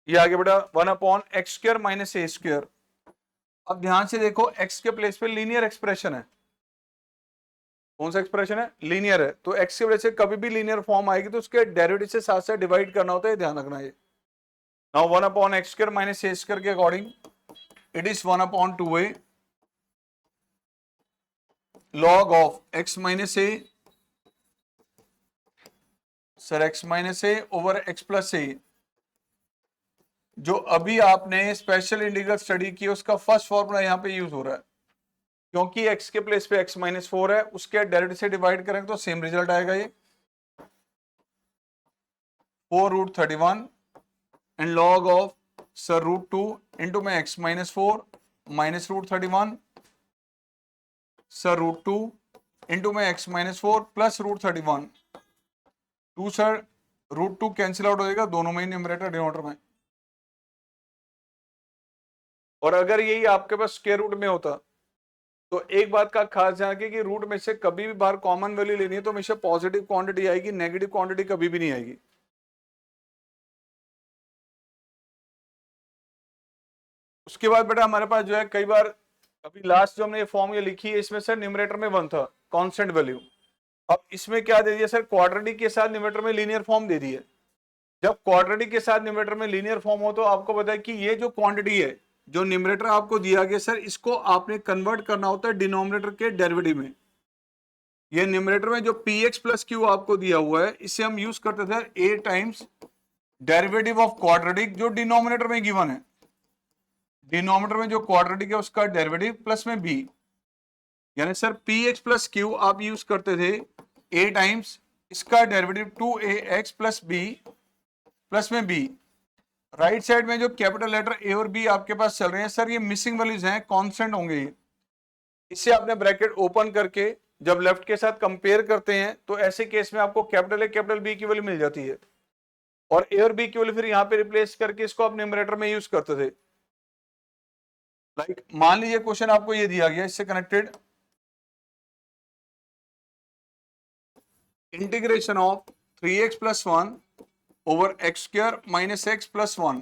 ये आगे बेटा 1/x² माइनस a स्क्वायर। अब ध्यान से देखो x के प्लेस पे लीनियर एक्सप्रेशन है, कौन सा एक्सप्रेशन है? लीनियर है, तो x की वजह से कभी भी लीनियर फॉर्म आएगी तो उसके डेरिवेटिव से साथ साथ डिवाइड करना होता है, ध्यान रखना ये। Now 1/x² minus a square के according it is 1/2a log of x minus a, sir x minus a over x plus a, जो अभी आपने स्पेशल इंटीग्रल स्टडी की उसका फर्स्ट फॉर्मूला यहाँ पे यूज हो रहा है, क्योंकि x के प्लेस पे x-4 है, उसके डायरेक्ट से डिवाइड करेंगे तो सेम रिजल्ट आएगा। ये 4√31 and log of sir √2 into में x-4 माइनस √31 सर √2 इंटू में x-4 plus √31। 2 sir √2 cancel out हो जाएगा दोनों में, न्यूमरेटर डिनोमिनेटर में। और अगर यही आपके पास स्क्वायर रूट में होता तो एक बात का खास ध्यान रखिए कि रूट में से कभी भी बाहर कॉमन वैल्यू लेनी है तो हमेशा पॉजिटिव क्वांटिटी आएगी, नेगेटिव क्वांटिटी कभी भी नहीं आएगी। उसके बाद बेटा हमारे पास जो है कई बार अभी लास्ट जो हमने ये फॉर्म ये लिखी है इसमें सर न्यूमरेटर में 1 था कांस्टेंट वैल्यू, अब इसमें क्या दे दिया सर, क्वाड्रेटिक के साथ न्यूमरेटर में लीनियर फॉर्म दे दी है। जब क्वाड्रेटिक के साथ न्यूमरेटर में लीनियर फॉर्म हो तो आपको पता है कि ये जो क्वांटिटी है जो न्यूमरेटर आपको दिया गया सर, इसको आपने कन्वर्ट करना होता है डिनोमिनेटर के डेरिवेटिव में। ये न्यूमरेटर में जो पी एक्स प्लस क्यू आपको दिया हुआ है इसे हम यूज करते थे a times derivative of quadratic जो डिनोमिनेटर में गिवन है। डिनोमिनेटर में जो क्वाड्रेटिक है उसका डेरिवेटिव प्लस में बी, यानी sir p x plus q आप यूज करते थे ए टाइम्स इसका derivative 2ax plus b plus में बी। राइट साइड में जो कैपिटल लेटर ए और बी आपके पास चल रहे हैं सर, ये मिसिंग वैल्यूज हैं, कांस्टेंट होंगे ये। इससे आपने ब्रैकेट ओपन करके जब लेफ्ट के साथ कंपेयर करते हैं तो ऐसे केस में आपको कैपिटल ए कैपिटल बी की वैल्यू मिल जाती है, और ए और बी की वैल्यू फिर यहां पे रिप्लेस करके इसको आप न्यूमरेटर में यूज करते थे। लाइक मान लीजिए क्वेश्चन आपको ये दिया गया, इससे connected integration of 3x plus 1 over x square minus x plus 1,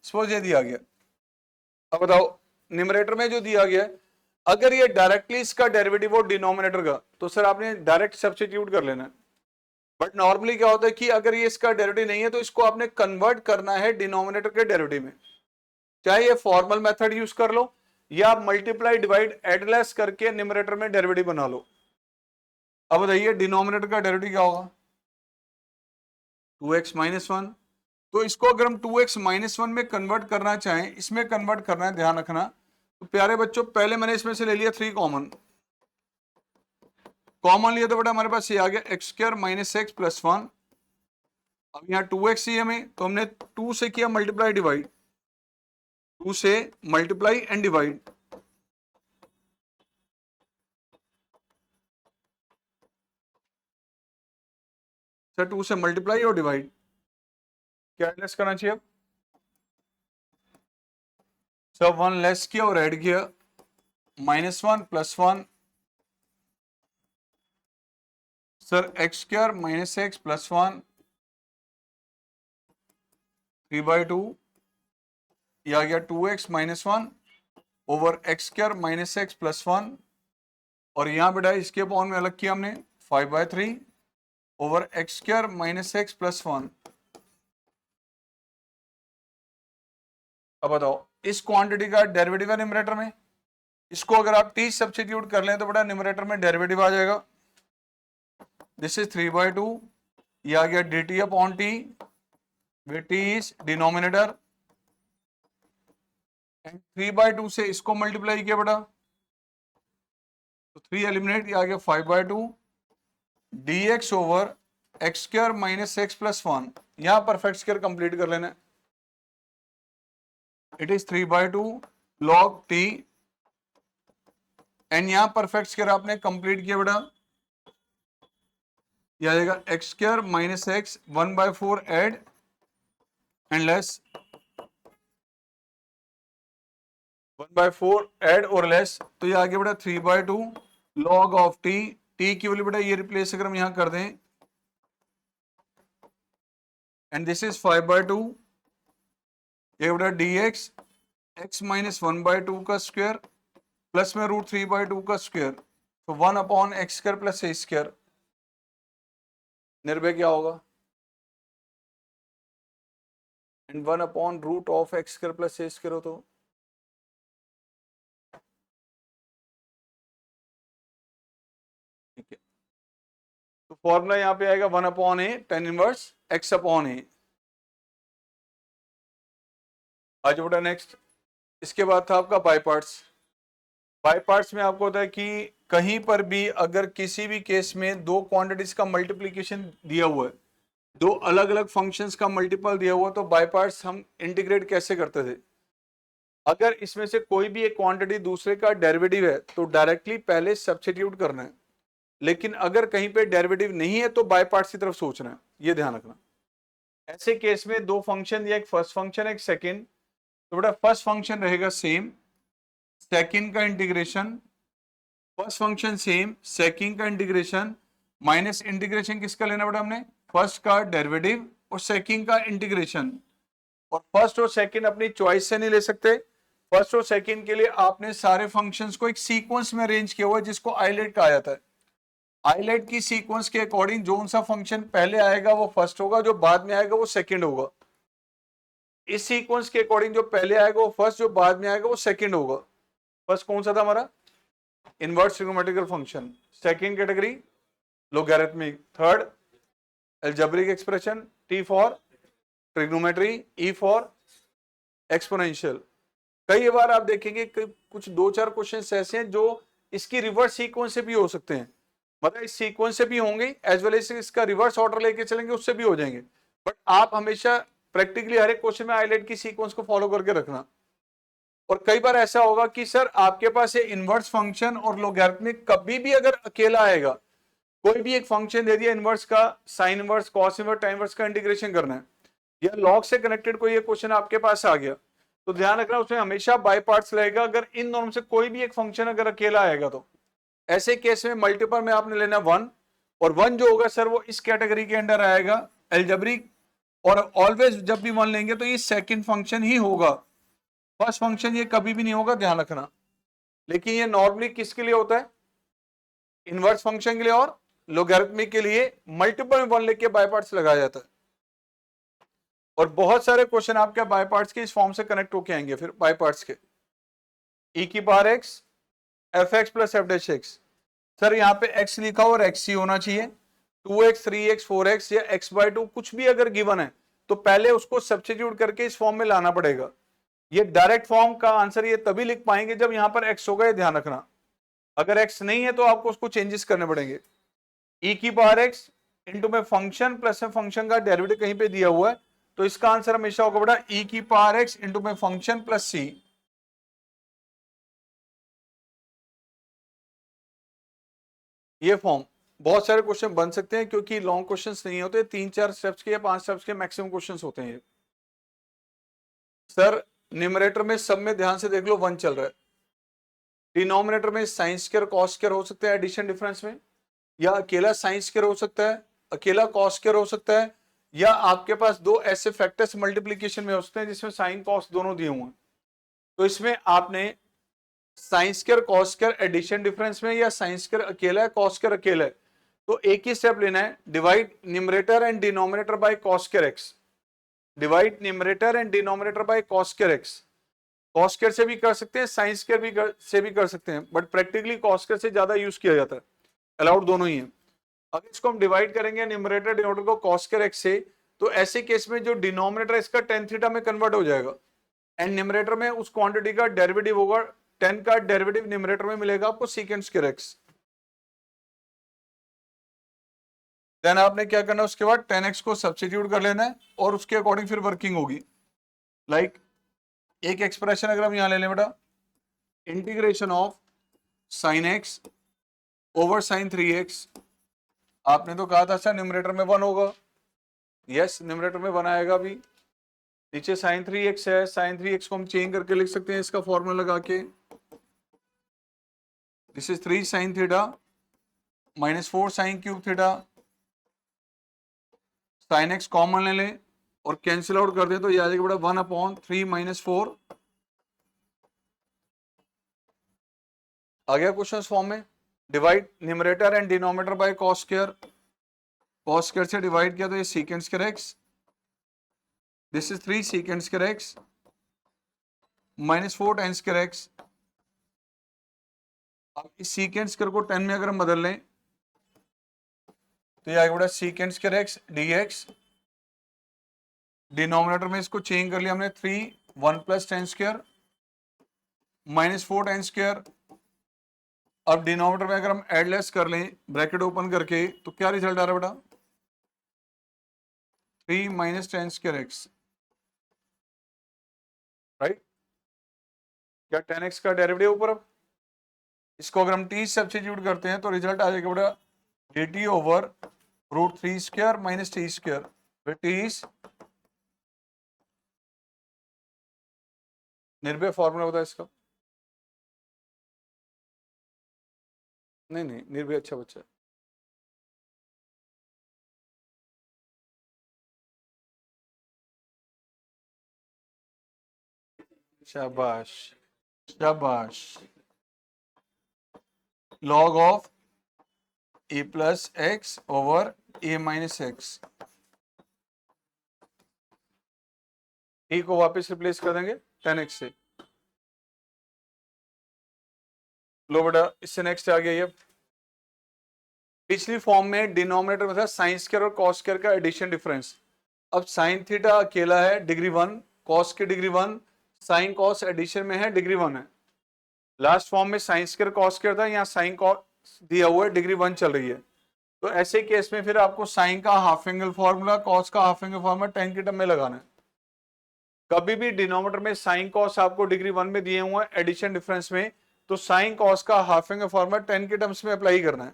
suppose ये दिया गया। अब बताओ न्यूमरेटर में जो दिया गया है अगर ये डायरेक्टली इसका डेरिवेटिव हो डिनोमिनेटर का तो सर आपने डायरेक्ट सब्स्टिट्यूट कर लेना है। बट नॉर्मली क्या होता है कि अगर ये इसका डेरिवेटिव नहीं है तो इसको आपने कन्वर्ट करना है डिनोमिनेटर के डेरिवेटिव में, चाहे ये फॉर्मल मेथड यूज कर लो या आप मल्टीप्लाई डिवाइड एडलेस करके न्यूमरेटर में डेरिवेटिव बना लो। अब बताइए डिनोमिनेटर का डेरिवेटिव क्या होगा, 2x माइनस 1। तो इसको अगर हम 2x माइनस 1 में कन्वर्ट करना चाहें, इसमें कन्वर्ट करना है, ध्यान रखना। तो प्यारे बच्चों पहले मैंने इसमें से ले लिया 3 कॉमन, कॉमन लिया तो बेटा हमारे पास ये आ गया x square minus x plus 1। अब यहाँ 2x ही हमें, तो हमने 2 से किया मल्टीप्लाई डिवाइड, 2 से मल्टीप्लाई एंड डिवाइड, सर 2 से मल्टीप्लाई और डिवाइड, क्या लेस करना चाहिए अब, सब 1 लेस किया और ऐड किया, -1 plus 1 sir x square minus x plus 1 3/2, यह आ गया 2x minus 1 over x square minus x plus 1, और यहां बेटा इसके अपॉन में अलग किया हमने 5/3 over x square minus x plus 1। अब बताओ इस क्वांटिटी का डेरिवेटिव है न्यूमरेटर में, इसको अगर आप t सब्स्टिट्यूट कर लें तो बेटा न्यूमरेटर में डेरिवेटिव आ जाएगा, दिस इज 3/2, ये आ गया dt upon t, way t is denominator, and 3/2 से इसको मल्टीप्लाई किया बेटा तो 3 एलिमिनेट, ये आ गया 5/2 dx over x square minus x plus 1। यहां परफेक्ट स्क्वायर कंप्लीट कर लेना, it is 3/2 log t, and यहां परफेक्ट स्क्वायर आपने कंप्लीट किया बेटा, यह आ जाएगा x square minus x 1/4 add and less 1/4 add और लेस, तो ये आ गया बेटा 3/2 log ऑफ t, t की वैल्यू बेटा ये रिप्लेस अगर हम यहां कर दें, एंड दिस इज 5/2, ये बेटा dx x माइनस 1/2 का स्क्वायर प्लस में √3/2 का स्क्वायर, तो 1 upon x square plus a square, Nirbhay क्या होगा, and 1 upon root of x square plus a square हो तो ठीक है। तो फॉर्मूला यहां पे आएगा 1 अपॉन ए tan इनवर्स x अपॉन ए, आज बेटा नेक्स्ट, इसके बाद था आपका बाय पार्ट्स। बाय पार्ट्स में आपको होता है कि कहीं पर भी अगर किसी भी केस में दो क्वांटिटीज का मल्टीप्लीकेशन दिया हुआ है, दो अलग अलग फंक्शंस का मल्टीपल दिया हुआ, तो बाय पार्ट्स हम इंटीग्रेट कैसे करते थे? अगर इसमें से कोई भी एक क्वांटिटी दूसरे का डेरिवेटिव है तो डायरेक्टली पहले सब्स्टिट्यूट करना है, लेकिन अगर कहीं पे डेरिवेटिव नहीं है तो बाय पार्ट्स की तरफ सोचना है, ये ध्यान रखना। ऐसे केस में दो फंक्शन दिया, एक फर्स्ट फंक्शन एक सेकंड, तो बेटा फर्स्ट फंक्शन रहेगा सेम, सेकंड का integration, first function same, second का इंटीग्रेशन, माइनस इंटीग्रेशन किसका लेना बेटा हमने? फर्स्ट का डेरिवेटिव और सेकंड का इंटीग्रेशन। और फर्स्ट और सेकंड अपनी चॉइस से नहीं ले सकते, फर्स्ट और सेकंड के लिए आपने सारे फंक्शंस को एक सीक्वेंस में अरेंज किया हुआ है जिसको आइलेट कहा जाता है। आइलेट की सीक्वेंस के अकॉर्डिंग जो सा फंक्शन पहले आएगा वो फर्स्ट होगा, जो बाद में आएगा वो सेकंड होगा। इस सीक्वेंस के अकॉर्डिंग जो पहले आएगा वो फर्स्ट, जो बाद में आएगा वो सेकंड होगा। फर्स्ट कौन सा था हमारा? Inverse trigonometrical function. Second category logarithmic. Third algebraic expression, T for trigonometry, E for exponential. कई बार आप देखेंगे कि कुछ दो चार क्वेश्चन ऐसे हैं जो इसकी रिवर्स सीक्वेंस से भी हो सकते हैं, मतलब इस सीक्वेंस से भी होंगे एज वेल एज इसका रिवर्स ऑर्डर लेके चलेंगे उससे भी हो जाएंगे। बट आप हमेशा प्रैक्टिकली हर एक क्वेश्चन में हाईलाइट की सीक्वेंस को फॉलो करके रखना। और कई बार ऐसा होगा कि सर आपके पास ये इनवर्स फंक्शन और लोगैरिथमिक कभी भी अगर अकेला आएगा, कोई भी एक फंक्शन दे दिया इनवर्स का, sine inverse, cos inverse, time inverse का इंटीग्रेशन करना है, या लॉग से कनेक्टेड कोई एक क्वेश्चन आपके पास आ गया, तो ध्यान रखना उसमें हमेशा बाय पार्ट्स रहेगा। अगर इन दोनों से कोई भी एक फंक्शन अगर अकेला आएगा तो ऐसे केस में मल्टीपल में आपने लेना वन, और वन जो होगा सर वो इस कैटेगरी के अंडर आएगा अलजेब्रिक। और ऑलवेज जब भी वन लेंगे तो ये सेकंड फंक्शन ही होगा, फर्स्ट फंक्शन ये कभी भी नहीं होगा, ध्यान रखना। लेकिन ये नॉर्मली किसके लिए होता है? इनवर्स फंक्शन के लिए और लोगैरिथमिक के लिए मल्टीपल में वन लेके बाय पार्ट्स लगाया जाता है। और बहुत सारे क्वेश्चन आपके बाय पार्ट्स के इस फॉर्म से कनेक्ट होके आएंगे। फिर बाय पार्ट्स के e की power x F x plus F dash x, sir यहाँ पे x लिखा और x ही होना चाहिए, 2x 3x 4x या x/2 कुछ भी अगर गिवन है तो पहले उसको सब्स्टिट्यूट करके इस फॉर्म में लाना पड़ेगा। ये डायरेक्ट फॉर्म का आंसर ये तभी लिख पाएंगे जब यहाँ पर x होगा, ये ध्यान रखना। अगर x नहीं है तो आपको उसको चेंजेस करने पड़ेंगे। e की पावर x इंटू में फंक्शन प्लस में फंक्शन का डेरिवेटिव कहीं पे दिया हुआ है, तो इसका आंसर हमेशा होगा बेटा e की पावर x इंटू में फंक्शन प्लस c। ये फॉर्म बहुत सारे क्वेश्चन बन सकते हैं क्योंकि लॉन्ग क्वेश्चंस नहीं होते, 3-4 स्टेप्स के या 5 स्टेप्स के मैक्सिमम क्वेश्चंस होते हैं ये। सर न्यूमरेटर में सब में ध्यान से देख लो 1 चल रहा है, डिनोमिनेटर में साइन स्क्वायर कॉस स्क्वायर हो सकता है एडिशन डिफरेंस में, या अकेला साइन स्क्वायर हो सकता है, अकेला कॉस स्क्वायर हो सकता है, या आपके पास दो ऐसे फैक्टर्स मल्टीप्लीकेशन में हो सकते हैं जिसमें साइन कॉस दोनों दिए हुए हैं। तो इसमें आपने sine square cos square addition difference में, या साइन स्क्वायर अकेला है कॉस स्क्वायर अकेला है, तो एक ही स्टेप लेना है, divide numerator and denominator by cos square x. Divide numerator and denominator by cos square x. Cos square से भी कर सकते हैं, साइन स्क्वायर से भी कर सकते हैं, बट प्रैक्टिकली कॉस स्क्वायर से ज्यादा यूज किया जाता है, अलाउड दोनों ही है। अगर इसको हम डिवाइड करेंगे न्यूमरेटर डिनोमिनेटर को कॉस स्क्वायर एक्स से, तो ऐसे केस में जो डिनोमिनेटर इसका टेन थीटा में कन्वर्ट हो जाएगा, एंड न्यूमरेटर में उस क्वांटिटी का डेरिवेटिव होगा, 10 का डेरिवेटिव न्यूमरेटर में मिलेगा आपको सीकेंड स्क्वायर एक्स। देन आपने क्या करना है उसके बाद 10x को सब्स्टिट्यूट कर लेना है और उसके अकॉर्डिंग फिर वर्किंग होगी। लाइक एक एक्सप्रेशन अगर हम यहां ले लें बेटा, integration of sine x over sine 3x, आपने तो कहा था सर न्यूमरेटर में 1 होगा, यस न्यूमरेटर में 1 आएगा। अभी नीचे साइन 3x है, साइन 3x को हम चेंज करके लिख सकते हैं इसका फॉर्मूला लगा के, this is 3 sine theta minus 4 sine cube theta, sine x common ले लें और कैंसिल आउट कर दे तो ये आ जाएगा बेटा 1/3 माइनस 4। आ गया क्वेश्चन फॉर्म में। Divide numerator and denominator by cos square, cos square से डिवाइड किया तो ये सीकेंड square x, this is 3 सीकेंड square x minus 4 tan square x. अब इस सीकेंड स्क्वायर को 10 में अगर हम बदल लें तो ये आएगा बेटा secant square x dx, denominator में इसको चेंज कर लिया हमने 3 1 plus ten square minus 4 ten square. अब डिनोमिनेटर में अगर हम एडलेस कर लें ब्रैकेट ओपन करके तो क्या रिजल्ट आ रहा है बेटा? 3 minus ten square x, right. क्या टेन एक्स का डेरिवेटिव ऊपर? अब इसको अगर हम टी सब्स्टिट्यूट करते हैं तो रिजल्ट आ जाएगा बेटा d t over root 3 square minus t square. T is Nirbhay formula होता है इसका। नहीं नहीं, निर्भय अच्छा बच्चा है। शाबाश शाबाश। Log of a plus x over a minus x, a को वापस रिप्लेस कर देंगे 10x से। लो बेटा इससे नेक्स्ट आ गया ये। पिछली फॉर्म में डिनोमिनेटर में था साइन स्क्वायर और कॉस स्क्वायर का एडिशन डिफरेंस। अब साइन थीटा अकेला है डिग्री 1, कॉस की डिग्री 1, साइन कॉस एडिशन में है डिग्री 1 है। लास्ट फॉर्म में साइन स्क्वायर कॉस स्क्वायर था, यहाँ साइन कॉस दिया हुआ है डिग्री 1 चल रही है। तो ऐसे केस में फिर आपको साइन का हाफ एंगल फॉर्मूला, कॉस का हाफ एंगल फॉर्मूला टेन की टर्म में लगाना है। कभी भी डिनोमिनेटर में साइन कॉस आपको डिग्री 1 में दिए हुए हैं एडिशन डिफरेंस में, तो साइन कॉस का हाफ एंगल फॉर्मूला टेन के टर्म्स में अप्लाई करना है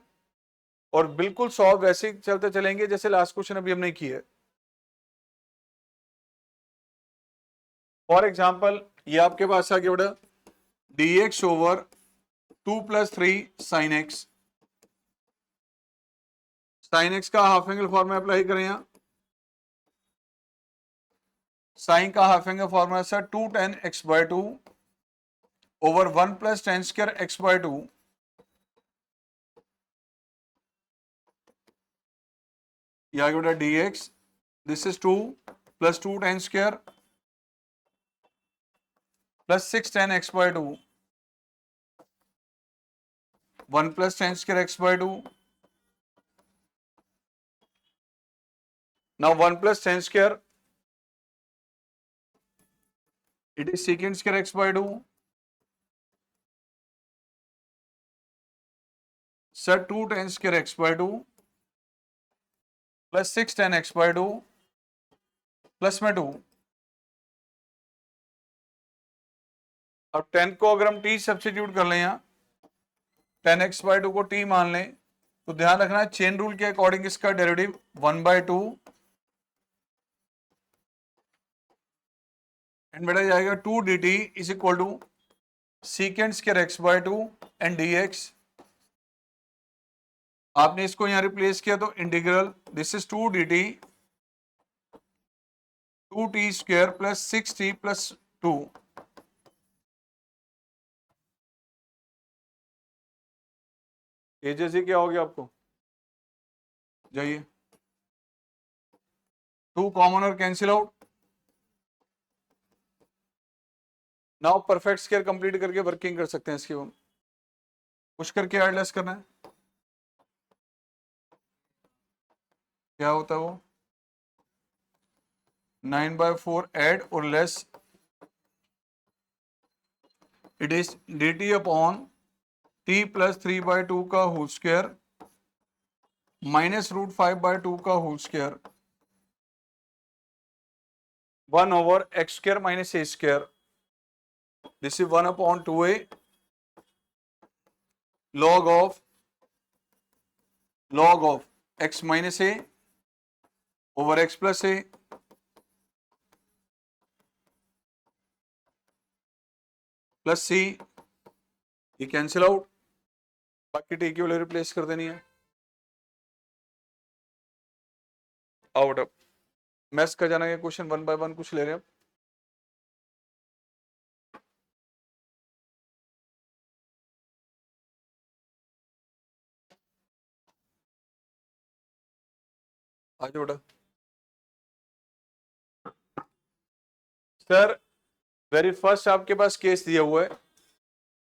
और बिल्कुल सॉल्व वैसे ही चलते चलेंगे जैसे लास्ट क्वेश्चन अभी हमने किया है। फॉर एग्जाम्पल ये आपके पास आ गया बेटा D x over 2 plus 3 sign x. Sine x का हाफ एंगल फॉर्मूला अप्लाई करें यहां। साइन का half angle formula sir 2 tan x by 2 over 1 plus tan square x by 2। ये आ गया बेटा D x, this is 2 plus 2 tan square plus 6 tan x by 2, 1 plus tan square x by 2। Now 1 plus tan square it is secant square x by 2, sir 2 tan square x by 2 plus 6 tan x by 2 plus में 2। अब 10 को अगर हम t substitute कर लें यहाँ, 10x by 2 को t मान लें तो ध्यान रखना है चेन रूल के अकॉर्डिंग इसका डेरिवेटिव 1 by 2 एंड बेटा जाएगा 2 dt is equal to secant square x by 2 and dx। आपने इसको यहां रिप्लेस किया तो integral this is 2 dt 2t square plus 6t plus 2। ये जैसे क्या हो गया आपको, जाइए 2 कॉमन और cancel out. Now perfect square complete करके वर्किंग कर सकते हैं इसकी, हम कुछ करके एडलेस करना है। क्या होता है वो 9/4 ऐड और less it is dt upon t plus 3/2 का होल स्क्वायर माइनस रूट 5/2 का whole square 1 over x square minus a square. This is 1 upon 2a log of x minus a over x plus a plus c। ये cancel out, बाकी t की value replace कर देनी है। Out अब maths का जाना है क्वेश्चन 1 बाय 1 कुछ ले रहे हैं। आज बेटा सर वेरी फर्स्ट आपके पास केस दिया हुआ है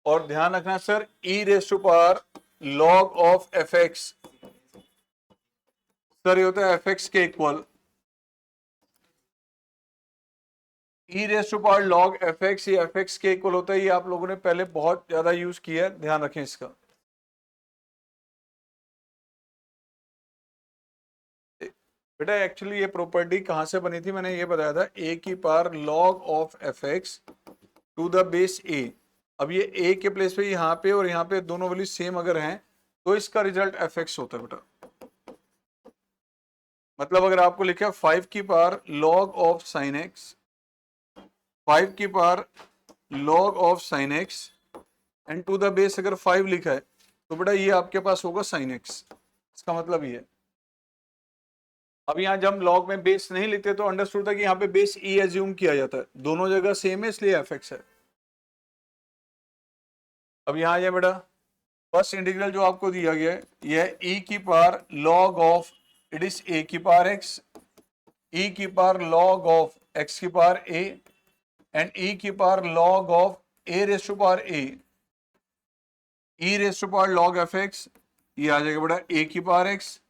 और ध्यान रखना sir e raise to power log of f x, sir ये होता है एफ एक्स के equal e raise to power log f x, ये एफ एक्स के इक्वल होता है, ये आप लोगों ने पहले बहुत ज्यादा यूज किया है, ध्यान रखें इसका। बेटा एक्चुअली ये प्रॉपर्टी कहां से बनी थी, मैंने ये बताया था, ए की power log of f x to the base a. अब ये ए के प्लेस पे यहाँ पे और यहाँ पे दोनों वैल्यू सेम अगर हैं तो इसका रिजल्ट एफ एक्स होता है बेटा। मतलब अगर आपको लिखा है 5 की power log of sine x, 5 की power log of sine x and to the base अगर 5 लिखा है तो बेटा ये आपके पास होगा साइन एक्स, इसका मतलब ये है। अब यहाँ जब लॉग में बेस नहीं लिखते तो अंडरस्टूड था कि यहाँ पे बेस ई एज्यूम किया जाता है, दोनों जगह सेम है इसलिए एफ एक्स है। अब यहाँ आ जाए बेटा, फर्स्ट इंटीग्रल जो आपको दिया गया है यह ई की power log of, it is a की पावर एक्स, ई की पावर लॉग ऑफ एक्स की पावर ए एंड ई की power log of a raise to power a, e raise to power log f x, ये आ जाएगा बेटा a की power x,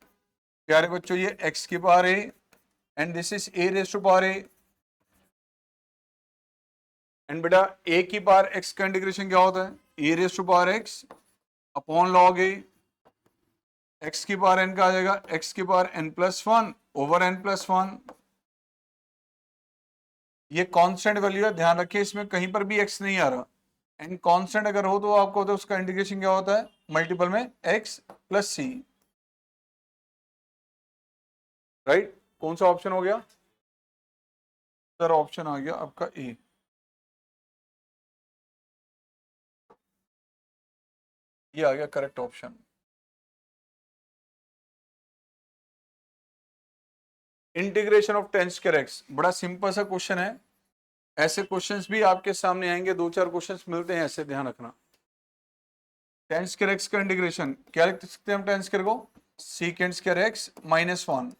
प्यारे बच्चों ये एक्स की power a and this is a raise to power a, and बेटा ए की पावर एक्स का इंटीग्रेशन क्या होता है, a raise to power x upon log a, x की पावर एन का आ जाएगा एक्स की power n plus one over n plus one. ये कांस्टेंट वैल्यू है, ध्यान रखिए इसमें कहीं पर भी एक्स नहीं आ रहा, एंड कांस्टेंट अगर हो तो आपको होता है उसका इंटीग्रेशन क्या होता है, मल्टीपल में एक्स प्लस सी, राइट। कौन सा ऑप्शन हो गया सर, ऑप्शन आ गया आपका ए। ये आ गया correct option. Integration of ten square x, बड़ा सिंपल सा क्वेश्चन है, ऐसे क्वेश्चंस भी आपके सामने आएंगे, दो चार क्वेश्चंस मिलते हैं ऐसे, ध्यान रखना। टेन स्क्वायर एक्स का इंटीग्रेशन क्या लिख सकते हैं हम, टेन स्क्वायर को सीकेंड स्क्वायर एक्स माइनस वन,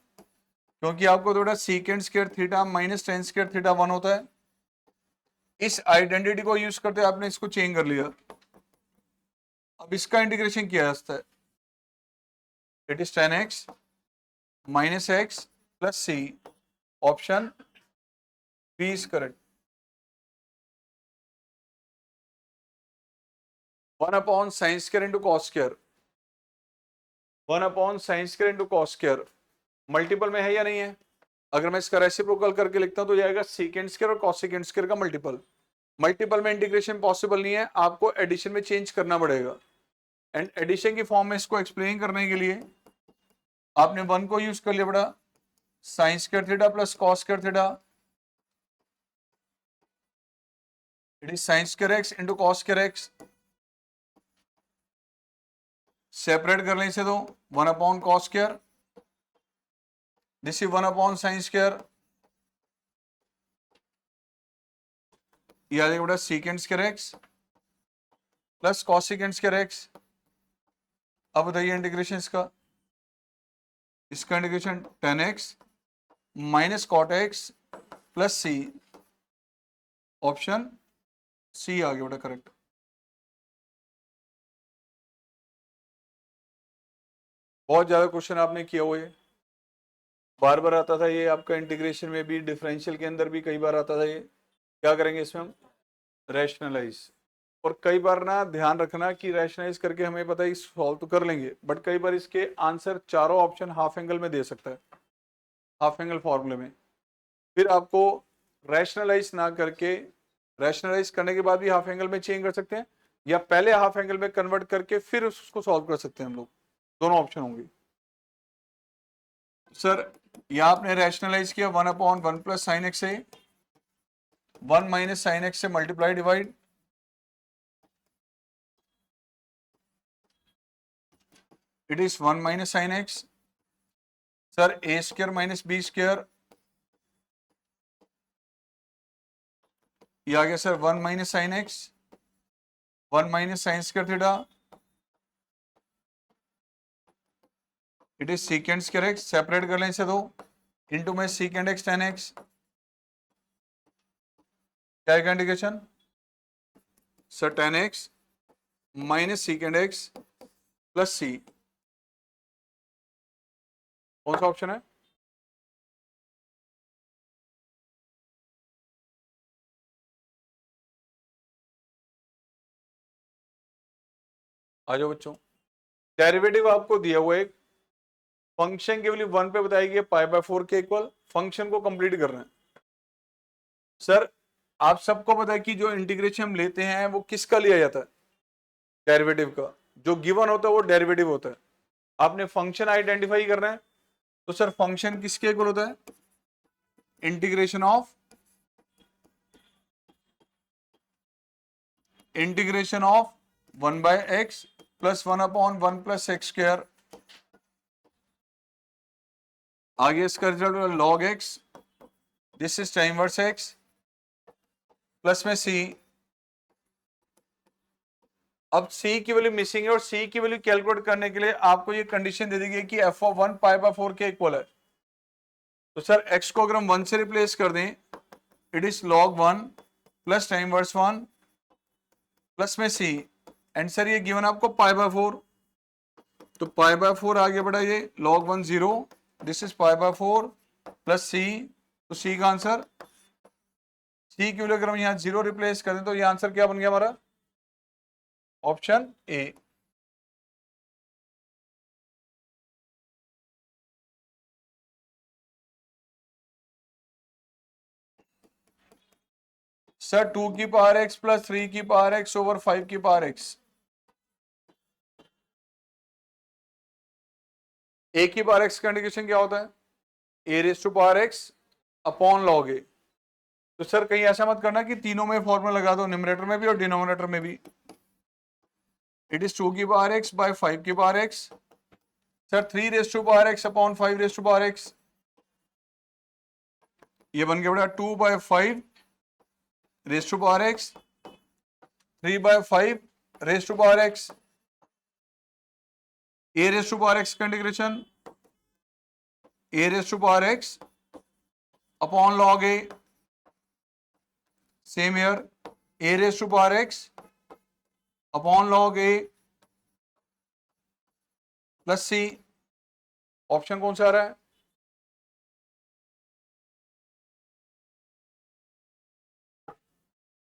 क्योंकि आपको थोड़ा secant square theta minus ten square theta one होता है, इस आइडेंटिटी को यूज करते आपने इसको चेंज कर लिया। अब इसका इंटीग्रेशन किया जाता है, it is ten x minus x plus c, option b is correct. One upon sine square into cos square, one upon sine square into cos square multiple में है या नहीं है, अगर मैं इसका रेसिप्रोकल करके लिखता हूं तो जाएगा सीकेंड स्क्वायर और कॉस सेकेंड स्क्वायर का मल्टीपल। मल्टीपल में इंटीग्रेशन पॉसिबल नहीं है, आपको एडिशन में चेंज करना पड़ेगा, एंड एडिशन की फॉर्म में इसको एक्सप्लेन करने के लिए आपने वन को यूज कर लिया बड़ा, sine square theta plus cos square theta, it is sine square x into cos square x, separate कर लें इसे तो one upon cos square, this is one upon sine square, ये आ जाएगा बेटा secant square x plus cosecant square x. अब बताइए इंटीग्रेशन इसका integration tan x minus cot x plus c, option c आ गया बेटा करेक्ट। बहुत ज्यादा क्वेश्चन आपने किया हुआ है, बार बार आता था ये, आपका इंटीग्रेशन में भी डिफरेंशियल के अंदर भी कई बार आता था ये। क्या करेंगे इसमें हम, रैशनलाइज, और कई बार ना ध्यान रखना कि रैशनलाइज करके हमें पता है सॉल्व तो कर लेंगे, बट कई बार इसके आंसर चारों ऑप्शन हाफ एंगल में दे सकता है, हाफ एंगल फॉर्मूले में, फिर आपको रैशनलाइज ना करके, रैशनलाइज करने के बाद भी हाफ एंगल में चेंज कर सकते हैं, या पहले हाफ एंगल में कन्वर्ट करके फिर उसको सॉल्व कर सकते हैं हम लोग, दोनों ऑप्शन होंगे। सर यहाँ आपने रैशनलाइज किया one upon one plus sine x से, वन माइनस साइन एक्स से multiply divide, it is one minus sine x, sir a square minus b square, ये आ गया sir one minus sine x, one minus sine square theta, it is secant square x, separate कर लें इसे दो, into में सीकेंड x ten x, क्या है integration sir, tan x minus secant x plus c, कौन सा ऑप्शन है आ जाओ बच्चों, डेरिवेटिव आपको दिया हुआ है, फंक्शन की वैल्यू 1 पे बताएगी π/4 के इक्वल, फंक्शन को कंप्लीट करना है। सर आप सबको पता है कि जो इंटीग्रेशन हम लेते हैं वो किसका लिया जाता है, डेरिवेटिव का, जो गिवन होता है वो डेरिवेटिव होता है। आपने फंक्शन आइडेंटिफाई करना है, तो सर फंक्शन किसके इक्वल होता है, integration of integration of 1/x plus 1/1 plus x square, आगे इसका result log x, this is time वर्स x प्लस में c। अब c की वैल्यू मिसिंग है और c की वैल्यू कैलकुलेट करने के लिए आपको ये कंडीशन दे दी गई कि f(1) π/4 के इक्वल है। तो सर x को अगर हम 1 से रिप्लेस कर दें, it is log 1 plus tan inverse 1 plus में c, एंड सर ये गिवन आपको π/4, तो π/4 आगे बढ़ा, ये log 1 0, this is π/4 plus c, तो c का आंसर, c की वैल्यू अगर हम यहाँ 0 रिप्लेस कर दें तो ये आंसर क्या बन गया हमारा, ऑप्शन ए। सर 2 की पावर x प्लस 3 की पावर x ओवर 5 की पावर x, a की पावर x का इंटीग्रेशन क्या होता है, a raise to power x upon log a। तो सर कहीं ऐसा मत करना कि तीनों में फॉर्मूला लगा दो, न्यूमरेटर में भी और डिनोमिनेटर में भी। इट इज 2 की पावर x बाय 5 की power x, sir 3 raise to power x upon 5 raise to power x, ये बन गया बेटा 2/5 raise to power x, 3/5 raise to power x, a raise to power x का integration a raise to power x upon log a, same here a raise to power x upon log a plus c। Option कौन सा आ रहा है,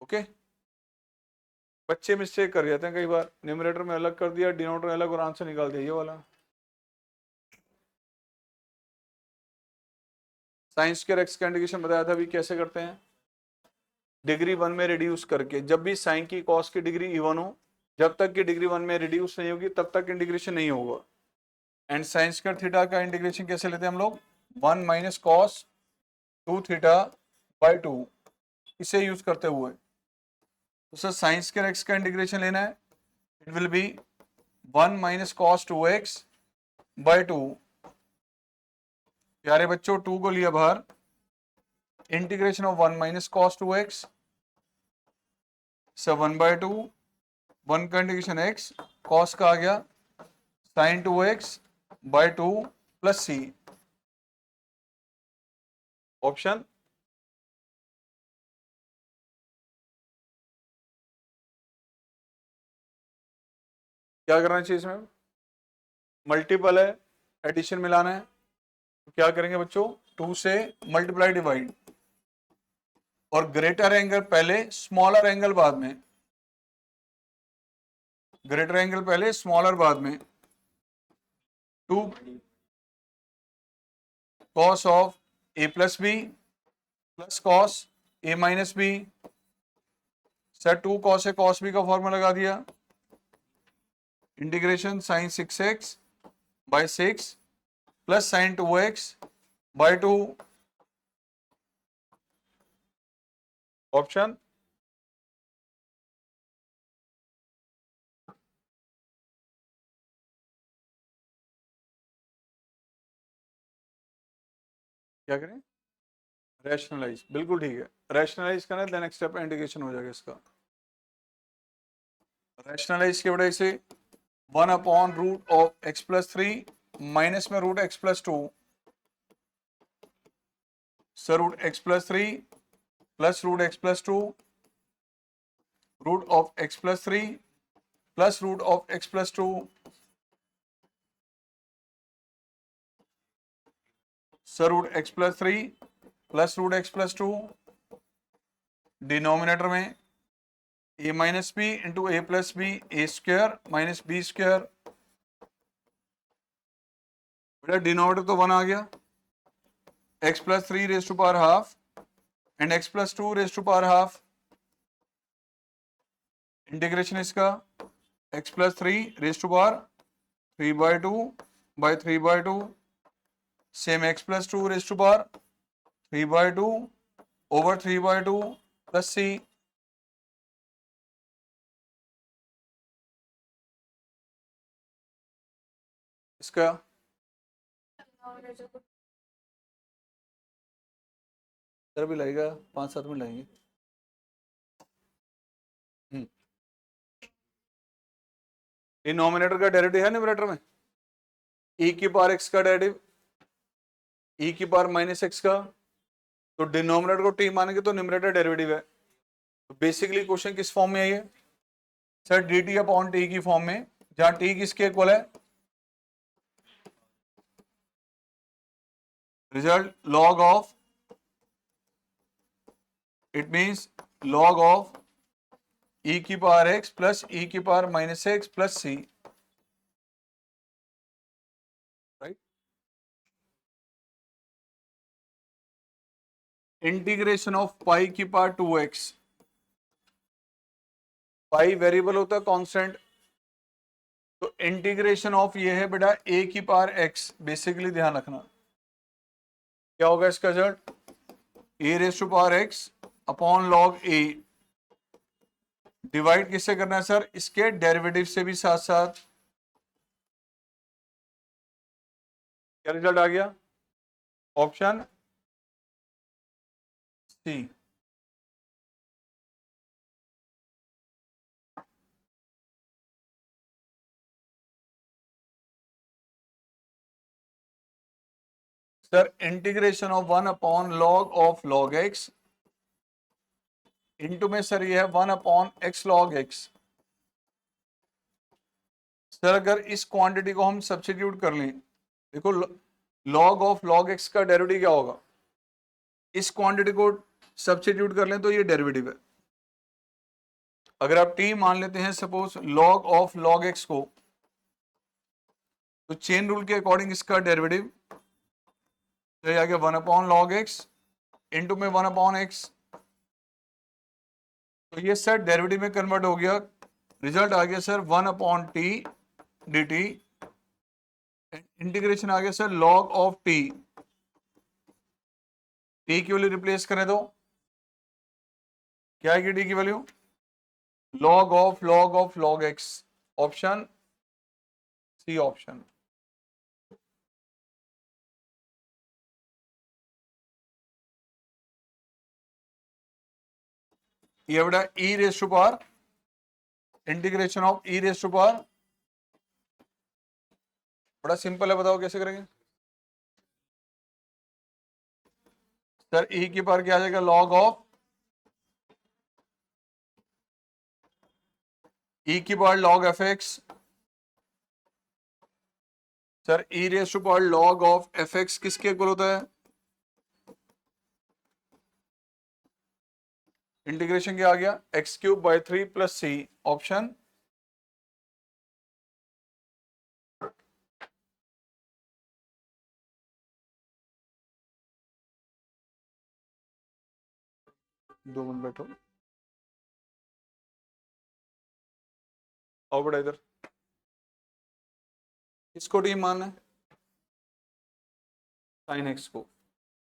okay. बच्चे mistake कर जाते हैं कई बार, न्यूमरेटर में अलग कर दिया, डिनोमिनेटर में अलग और आंसर निकाल दिया ये वाला। साइंस के एक्स का इंटीग्रेशन बताया था, अभी कैसे करते हैं, डिग्री 1 में रिड्यूस करके। जब भी साइन की कॉस की डिग्री इवन हो, जब तक की डिग्री 1 में रिड्यूस नहीं होगी तब तक इंटीग्रेशन नहीं होगा। एंड साइन स्क्वायर थीटा का इंटीग्रेशन कैसे लेते हैं हम लोग, 1 माइनस कॉस 2 थीटा बाई 2, इसे यूज करते हुए। तो सर साइन स्क्वायर एक्स का इंटीग्रेशन लेना है, it will B 1 minus cos 2x by 2। प्यारे बच्चों 2 को लिया बाहर, integration of 1 minus cos 2x, सब 1/2, 1 का इंटीग्रेशन x, कॉस का आ गया sine 2x by 2 plus c। Option क्या करना चाहिए इसमें, मल्टीपल है, एडिशन मिलाना है, तो क्या करेंगे बच्चों, 2 से मल्टीप्लाई डिवाइड, और ग्रेटर एंगल पहले स्मॉलर एंगल बाद में, ग्रेटर एंगल पहले स्मॉलर बाद में, 2 cos of a plus b plus cos a minus b. Sir 2 cos a cos b का फॉर्मूला लगा दिया, integration sine 6x by 6 plus sine 2x by 2। Option क्या करें, रैशनलाइज, बिल्कुल ठीक है, रैशनलाइज करना है, देन नेक्स्ट स्टेप इंटीग्रेशन हो जाएगा इसका। रैशनलाइज की वजह से 1 upon root of x plus 3 minus में root x plus 2, sir root x plus 3 plus root x plus 2, root of x plus 3 plus root of x plus 2, sir root x plus 3 plus root x plus 2, denominator में a minus b into a plus b, a square minus b square. बेटा denominator तो 1 आ गया, x plus 3 raise to power half and x plus 2 raise to power half. Integration इसका x plus 3 raise to power 3/2 by 3/2, same x plus 2 raise to power 3/2 over 3/2 plus c. इसका sir भी लगेगा 5-7 minute लगेंगे। ये nominator का derivative है numerator में, e की पावर x का डेरिवेटिव e की पावर माइनस x का, तो डिनोमिनेटर को t मानेंगे तो न्यूमरेटर डेरिवेटिव है। तो बेसिकली क्वेश्चन किस फॉर्म में है ये सर, dt अपॉन t की फॉर्म में, जहां t किसके इक्वल है, result log of, it means log of e की पावर x प्लस e की power minus x plus c, right. Integration of pi की पावर 2x, पाई वेरिएबल होता है कांस्टेंट, तो इंटीग्रेशन ऑफ ये है बेटा a की पावर x। बेसिकली ध्यान रखना क्या होगा इसका result, a raise to power x upon log a, divide किससे करना है सर, इसके डेरिवेटिव से भी साथ साथ। क्या रिजल्ट आ गया, option C. Sir integration of 1 upon log of log x into में सर ये है 1 upon x log x. Sir अगर इस क्वांटिटी को हम सब्स्टिट्यूट कर लें, देखो लॉग ऑफ लॉग एक्स का डेरिवेटिव क्या होगा, इस क्वांटिटी को सब्स्टिट्यूट कर लें तो ये डेरिवेटिव है। अगर आप t मान लेते हैं suppose log of log x को, तो चेन रूल के अकॉर्डिंग इसका डेरिवेटिव तो आ गया 1 अपॉन log x इंटू में 1 अपॉन x, तो ये सर डेरिवेटिव में कन्वर्ट हो गया। रिजल्ट आ गया sir 1 upon t dt, integration आ गया sir log of t, t की वैल्यू रिप्लेस करें तो क्या आएगी t की वैल्यू, log of log x, option c option. ये बेटा e raise to power integration of e raise to power, बड़ा सिंपल है, बताओ कैसे करेंगे सर। e की पावर क्या आ जाएगा, log ऑफ e की power log f x, sir e raise to power log of f x किसके इक्वल होता है, इंटीग्रेशन क्या आ गया x³/3 प्लस सी, ऑप्शन दो मिनट बैठो, आओ बेटा इधर, किसको टी मान है, साइन एक्स को,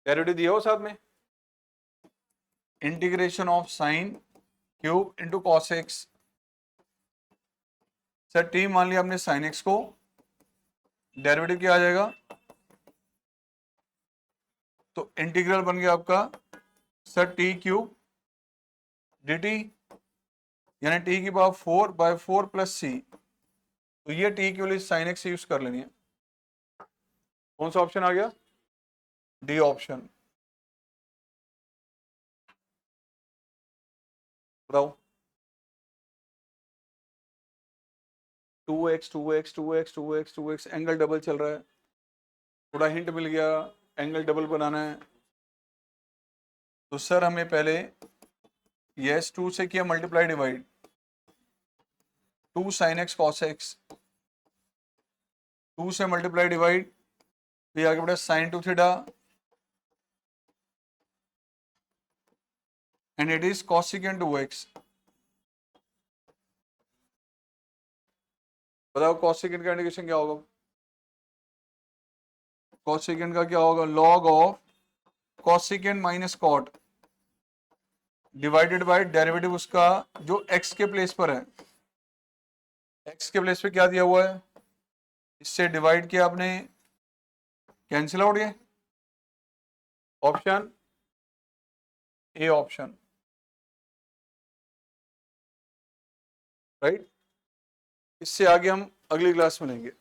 डेरिवेटिव दिया हो साथ में, integration of sine cube into cos x. Sir T मान लिया हमने साइन एक्स को, डेरिवेटिव क्या आ जाएगा, तो इंटीग्रल बन गया आपका सर t³ dt, यानी t की पावर 4/4 प्लस सी, तो ये t की वैल्यू साइन एक्स यूज कर लेनी है। कौन सा ऑप्शन आ गया, डी ऑप्शन। बताओ 2x 2x 2x 2x 2x, angle double चल रहा है, थोड़ा हिंट मिल गया, एंगल डबल बनाना है। तो सर हमें पहले यस 2 से किया multiply divide, 2 sin x cos x, 2 से मल्टीप्लाई डिवाइड, फिर आगे बढ़े sin 2 theta and it is cosecant 2x। बताओ cosecant का इंडिकेशन क्या होगा? cosecant का क्या होगा? log of cosecant minus cot divided by derivative उसका जो x के प्लेस पर है, x के प्लेस पे क्या दिया हुआ है, इससे डिवाइड किया आपने, कैंसिल आउट गए, ऑप्शन ए ऑप्शन, राइट। इससे आगे हम अगली क्लास में लेंगे।